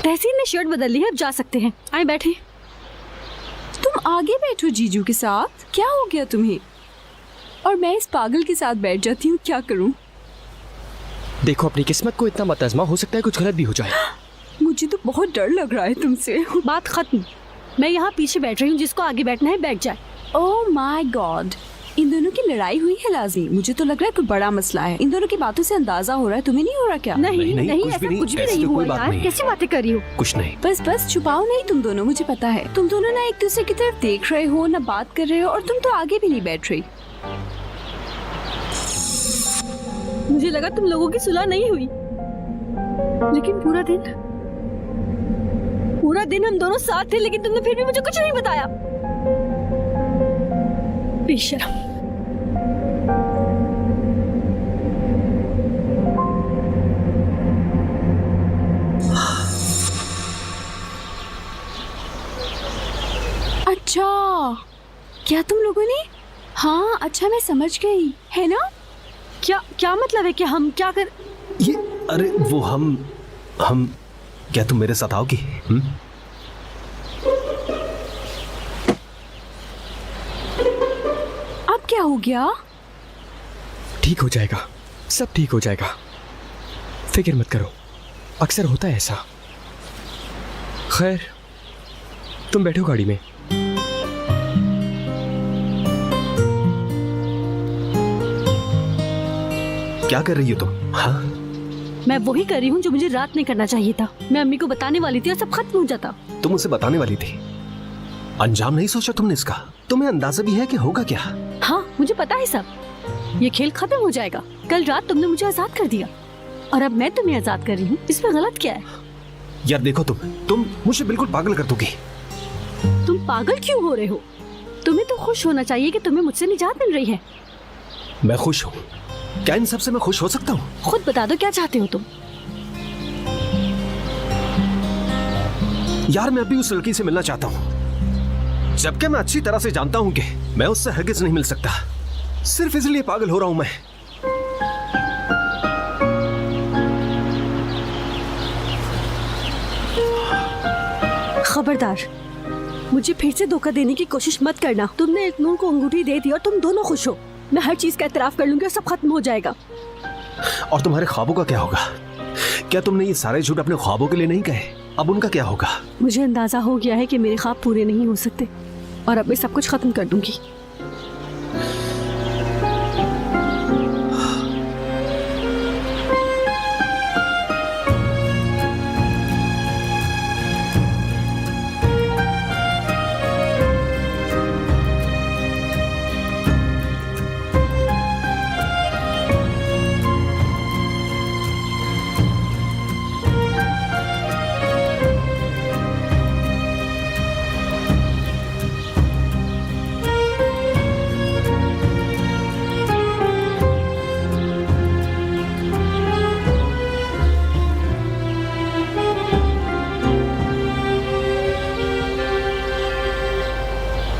तहसीन ने शर्ट बदल ली है, अब जा सकते हैं। आए बैठे। तुम आगे बैठो जीजू के साथ, क्या हो गया तुम्हें? और मैं इस पागल के साथ बैठ जाती हूँ, क्या करूँ? देखो अपनी किस्मत को इतना मत आजमा, हो सकता है कुछ गलत भी हो जाए। मुझे तो बहुत डर लग रहा है तुमसे। बात खत्म। मैं यहाँ पीछे बैठ रही हूँ, जिसको आगे बैठना है बैठ जाए। ओह माय गॉड, इन दोनों की लड़ाई हुई है लाजी। मुझे तो लग रहा है कोई बड़ा मसला है। इन दोनों की बातों से अंदाजा हो रहा है, तुम्हें नहीं हो रहा क्या? नहीं कुछ ऐसा भी नहीं, कुछ भी ऐसी नहीं तो हुआ कोई बात यार। नहीं। कैसी बातें कर रही हो? कुछ नहीं। बस छुपाओ नहीं तुम दोनों, मुझे पता है। तुम दोनों ना एक दूसरे की तरफ देख रहे हो, ना बात कर रहे हो, और तुम तो आगे भी नहीं बैठ रही। मुझे लगा तुम लोगों की सुलह नहीं हुई, लेकिन पूरा दिन हम दोनों साथ थे, लेकिन तुमने फिर भी मुझे कुछ नहीं बताया। बेशरम। अच्छा, क्या तुम लोगों ने? हाँ अच्छा, मैं समझ गई, है ना? क्या मतलब है कि हम क्या कर? ये अरे वो हम क्या तुम मेरे साथ आओगी? अब क्या हो गया? ठीक हो जाएगा, सब ठीक हो जाएगा, फिक्र मत करो। अक्सर होता है ऐसा। खैर तुम बैठो गाड़ी में। क्या कर रही हो तुम? हाँ? मैं वही कर रही हूँ जो मुझे रात में करना चाहिए था। मैं अम्मी को बताने वाली थी और सब खत्म हो जाता। तुम उसे बताने वाली थी, अंजाम नहीं सोचा तुमने इसका? तुम्हें अंदाजा भी है कि होगा क्या? हाँ मुझे पता है सब। ये खेल खत्म हो जाएगा। कल रात तुमने मुझे आजाद कर दिया और अब मैं तुम्हें आजाद कर रही हूँ, इसमें गलत क्या है? यार देखो तुम मुझे बिल्कुल पागल कर दोगी। तुम पागल क्यों हो रहे हो? तुम्हें तो खुश होना चाहिए कि तुम्हें मुझसे निजात मिल रही है। मैं खुश हूँ। क्या इन सबसे मैं खुश हो सकता हूँ? खुद बता दो क्या चाहते हो तुम? यार मैं अभी उस लड़की से मिलना चाहता हूँ, जबकि मैं अच्छी तरह से जानता हूँ कि मैं उससे हरगिज नहीं मिल सकता। सिर्फ इसलिए पागल हो रहा हूँ मैं। खबरदार, मुझे फिर से धोखा देने की कोशिश मत करना। तुमने इल्कनूर को अंगूठी दे दी और तुम दोनों खुश हो। मैं हर चीज का एतराफ कर लूंगी और सब खत्म हो जाएगा। और तुम्हारे ख्वाबों का क्या होगा? क्या तुमने ये सारे झूठ अपने ख्वाबों के लिए नहीं कहे? अब उनका क्या होगा? मुझे अंदाजा हो गया है कि मेरे ख्वाब पूरे नहीं हो सकते और अब मैं सब कुछ खत्म कर दूंगी।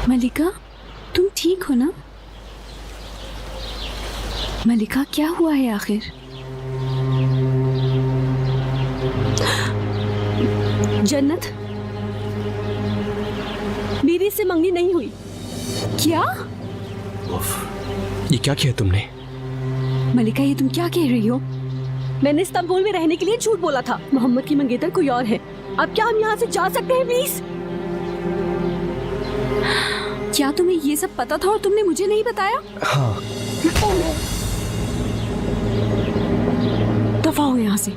मलिका, तुम ठीक हो ना? मलिका क्या हुआ है आखिर? जन्नत, मेरी इससे मंगनी नहीं हुई। क्या? ये क्या किया तुमने? मलिका ये तुम क्या कह रही हो? मैंने इस्तांबुल में रहने के लिए झूठ बोला था। मोहम्मद की मंगेतर कोई और है। अब क्या हम यहाँ से जा सकते हैं प्लीज? क्या तुम्हें ये सब पता था और तुमने मुझे नहीं बताया? हाँ। दफा हो यहाँ से।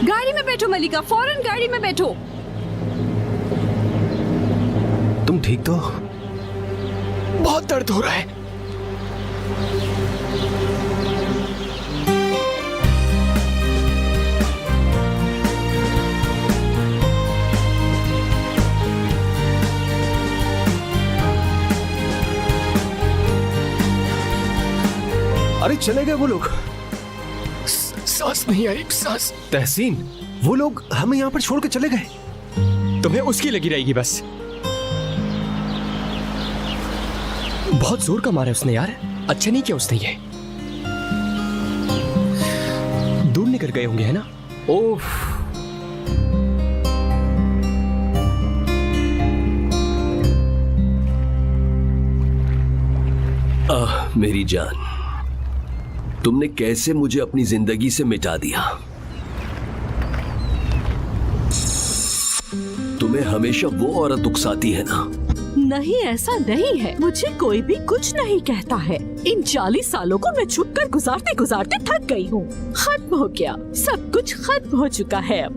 गाड़ी में बैठो मलिका, फौरन गाड़ी में बैठो। तुम ठीक तो? बहुत दर्द हो रहा है। अरे चले गए वो लोग। सांस नहीं आई, सांस। तहसीन, वो लोग हमें यहाँ पर छोड़ के चले गए। तुम्हें उसकी लगी रहेगी बस। बहुत जोर का मारा है उसने यार। अच्छा नहीं किया उसने ये। दूर निकल गए होंगे है ना? ओह, मेरी जान, तुमने कैसे मुझे अपनी जिंदगी से मिटा दिया। तुम्हें हमेशा वो औरत उकसाती है ना? नहीं, ऐसा नहीं है। मुझे कोई भी कुछ नहीं कहता है। इन 40 सालों को मैं छुप कर गुजारते गुजारते थक गई हूँ। खत्म हो गया, सब कुछ खत्म हो चुका है। अब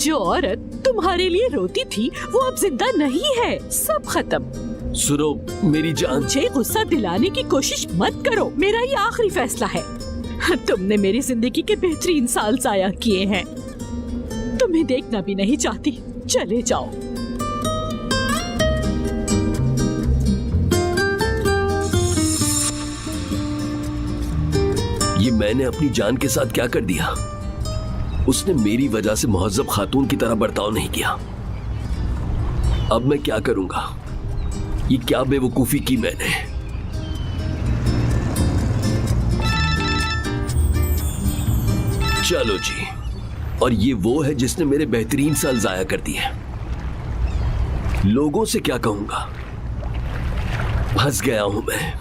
जो औरत तुम्हारे लिए रोती थी वो अब जिंदा नहीं है। सब खत्म। सुनो मेरी जान, मुझे गुस्सा दिलाने की कोशिश मत करो। मेरा ये आखिरी फैसला है। तुमने मेरी जिंदगी के बेहतरीन साल जाया किए हैं। तुम्हें देखना भी नहीं चाहती। चले जाओ। ये मैंने अपनी जान के साथ क्या कर दिया? उसने मेरी वजह से मुहज्जब खातून की तरह बर्ताव नहीं किया। अब मैं क्या करूंगा? ये क्या बेवकूफी की मैंने। चलो जी, और ये वो है जिसने मेरे बेहतरीन साल जाया कर दिए। लोगों से क्या कहूंगा? फंस गया हूं मैं।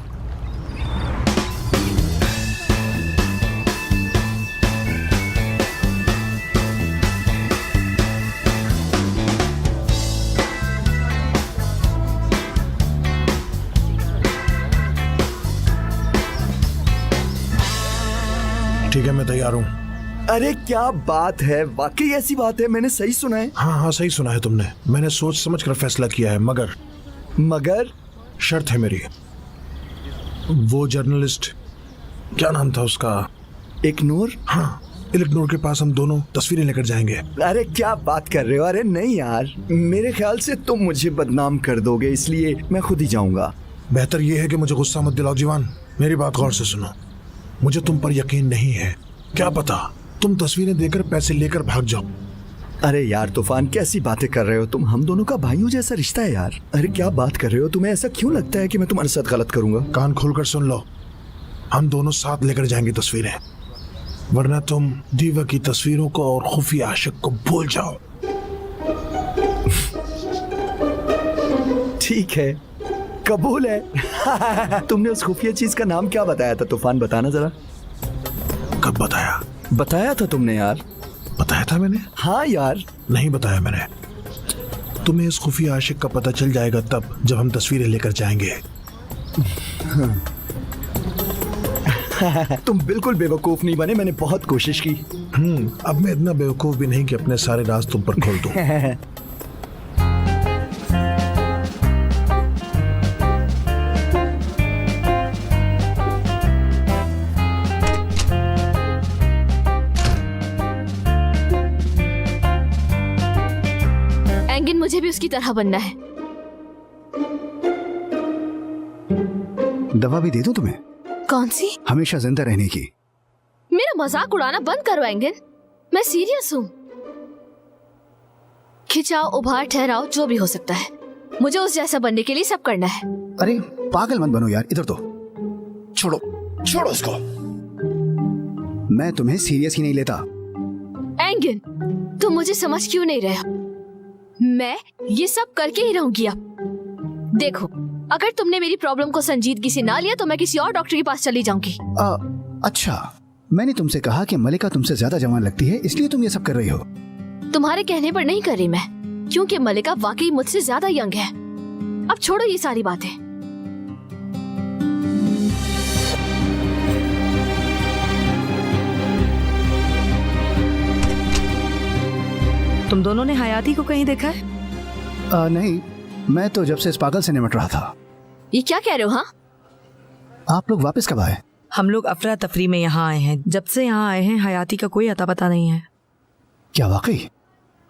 ठीक है, मैं तैयार हूँ। अरे क्या बात है, वाकई ऐसी बात है? मैंने सही सुना है? हाँ हाँ, सही सुना है तुमने। मैंने सोच समझ कर फैसला किया है, मगर शर्त है मेरी। वो जर्नलिस्ट, क्या नाम था उसका? इग्नोर? हाँ, इग्नोर के पास हम दोनों तस्वीरें लेकर जाएंगे। अरे क्या बात कर रहे हो? अरे नहीं यार, मेरे ख्याल से तुम मुझे बदनाम कर दोगे, इसलिए मैं खुद ही जाऊंगा। बेहतर ये है कि मुझे गुस्सा मत दिलाओ जीवान। मेरी बात गौर से सुनो। मुझे तुम पर यकीन नहीं है। क्या पता तुम तस्वीरें देकर पैसे लेकर भाग जाओ। अरे यार तूफान, कैसी बातें कर रहे हो तुम? हम दोनों का भाइयों जैसा रिश्ता है यार। अरे क्या बात कर रहे हो? तुम्हें ऐसा क्यों लगता है कि मैं तुम्हारे साथ गलत करूंगा? कान खोलकर सुन लो, हम दोनों साथ लेकर जाएंगे तस्वीरें, वरना तुम दीवा की तस्वीरों को और खुफिया आशिक को भूल जाओ। ठीक है, कबूल है। तुमने उस खुफिया चीज का नाम क्या बताया था तूफान? बताना जरा। कब बताया? बताया था तुमने यार। बताया था मैंने? हाँ यार। नहीं बताया मैंने। तुम्हें इस खुफिया आशिक का पता चल जाएगा तब जब हम तस्वीरें लेकर जाएंगे। तुम बिल्कुल बेवकूफ नहीं बने, मैंने बहुत कोशिश की। अब मैं इतना बेवकूफ भी नहीं कि अपने सारे राज तुम पर खोल दूं। एंगिन, मुझे भी उसकी तरह बनना है। दवा भी दे दूं तुम्हें? कौन सी? हमेशा जिंदा रहने की। मेरा मजाक उड़ाना बंद करो एंगिन, मैं सीरियस हूँ। खिंचाओ, उभार, ठहराओ, जो भी हो सकता है, मुझे उस जैसा बनने के लिए सब करना है। अरे पागल मत बनो यार, इधर तो छोड़ो, छोड़ो उसको। मैं तुम्हें सीरियस ही नहीं लेता। एंगिन, तुम मुझे समझ क्यों नहीं रहे? मैं ये सब करके ही रहूंगी अब। देखो, अगर तुमने मेरी प्रॉब्लम को संजीदगी से ना लिया तो मैं किसी और डॉक्टर के पास चली जाऊंगी। अच्छा, मैंने तुमसे कहा कि मलिका तुमसे ज्यादा जवान लगती है, इसलिए तुम ये सब कर रही हो। तुम्हारे कहने पर नहीं कर रही मैं, क्योंकि मलिका वाकई मुझसे ज्यादा यंग है। अब छोड़ो ये सारी बातें। तुम दोनों ने हयाती को कहीं देखा है? नहीं, मैं तो जब से इस पागल से निपट रहा था। ये क्या कह रहे हो? हाँ, आप लोग वापस कब आए? हम लोग अफरा तफरी में यहाँ आए हैं। जब से यहाँ आए हैं हयाती का कोई अता पता नहीं है। क्या वाकई?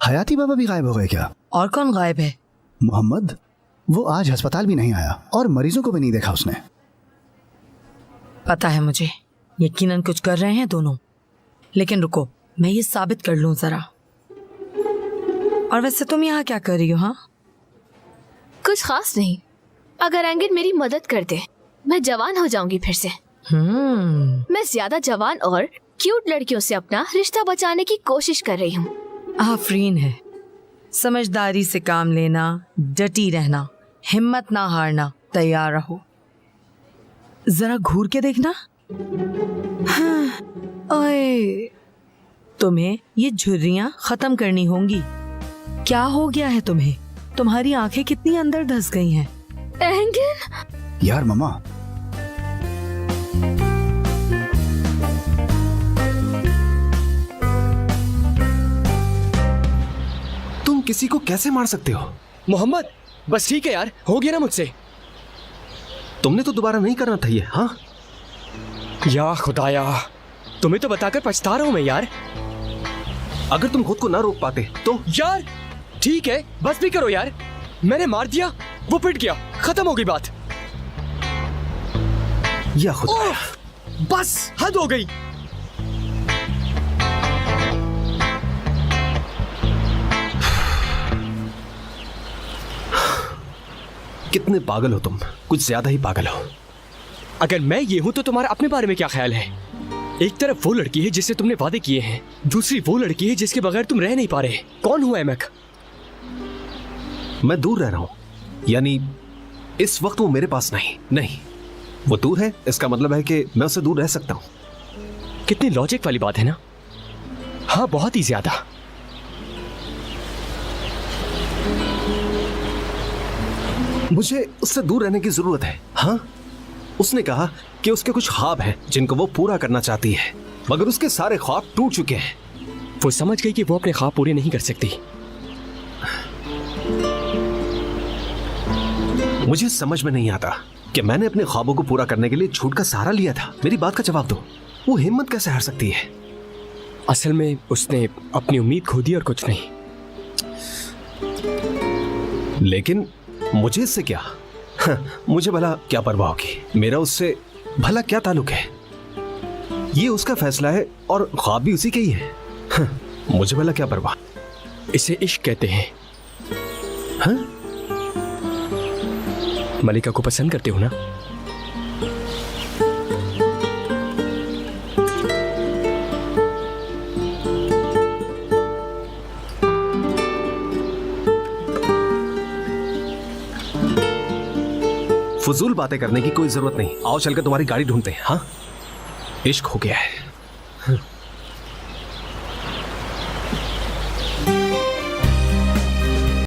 हयाती बाबा भी गायब हो गए क्या? और कौन गायब है? मोहम्मद, वो आज अस्पताल भी नहीं आया और मरीजों को भी नहीं देखा उसने। पता है मुझे, यकीनन कुछ कर रहे हैं दोनों। लेकिन रुको, मैं ये साबित कर लूं जरा। और वैसे तुम यहाँ क्या कर रही हो? हाँ, कुछ खास नहीं। अगर एंगन मेरी मदद कर दे, मैं जवान हो जाऊंगी फिर से। मैं ज्यादा जवान और क्यूट लड़कियों से अपना रिश्ता बचाने की कोशिश कर रही हूँ। आफरीन है। समझदारी से काम लेना, डटी रहना, हिम्मत ना हारना, तैयार रहो। जरा घूर के देखना। हाँ, ओए, तुम्हें ये झुर्रियां खत्म करनी होंगी। क्या हो गया है तुम्हें? तुम्हारी आंखें कितनी अंदर धंस गई हैं। एंगन! यार मम्मा, तुम किसी को कैसे मार सकते हो? मोहम्मद, बस ठीक है यार, हो गया ना मुझसे। तुमने तो दोबारा नहीं करना था ये। हाँ या खुदाया, तुम्हें तो बताकर पछता रहा हूं मैं यार। अगर तुम खुद को ना रोक पाते तो। यार ठीक है, बस भी करो यार। मैंने मार दिया, वो पिट गया, खत्म हो गई बात। या खुदाया, बस हद हो गई। कितने पागल हो तुम, कुछ ज्यादा ही पागल हो। अगर मैं ये हूं तो तुम्हारा अपने बारे में क्या ख्याल है? एक तरफ वो लड़की है जिससे तुमने वादे किए हैं, दूसरी वो लड़की है जिसके बगैर तुम रह नहीं पा रहे। कौन हुआ एमक? मैं दूर रह रहा हूं, यानी इस वक्त वो मेरे पास नहीं, वो दूर है। इसका मतलब है कि मैं उससे दूर रह सकता हूं। कितनी लॉजिक वाली बात है ना? हाँ, बहुत ही ज्यादा। मुझे उससे दूर रहने की जरूरत है। हाँ, उसने कहा कि उसके कुछ ख्वाब हैं जिनको वो पूरा करना चाहती है, मगर उसके सारे ख्वाब टूट चुके हैं। वो समझ गई कि वो अपने ख्वाब पूरे नहीं कर सकती। मुझे समझ में नहीं आता कि मैंने अपने ख्वाबों को पूरा करने के लिए झूठ का सहारा लिया था। मेरी बात का जवाब दो, वो हिम्मत कैसे हार सकती है? असल में उसने अपनी उम्मीद खो दी और कुछ नहीं। लेकिन मुझे इससे क्या? मुझे भला क्या परवाह होगी? मेरा उससे भला क्या ताल्लुक है? ये उसका फैसला है और ख्वाब भी उसी के ही है। मुझे भला क्या परवाह? इसे इश्क कहते हैं। हाँ? मलिका को पसंद करते हो ना? फजूल बातें करने की कोई जरूरत नहीं। आओ चलकर तुम्हारी गाड़ी ढूंढते हैं। हाँ, इश्क हो गया है।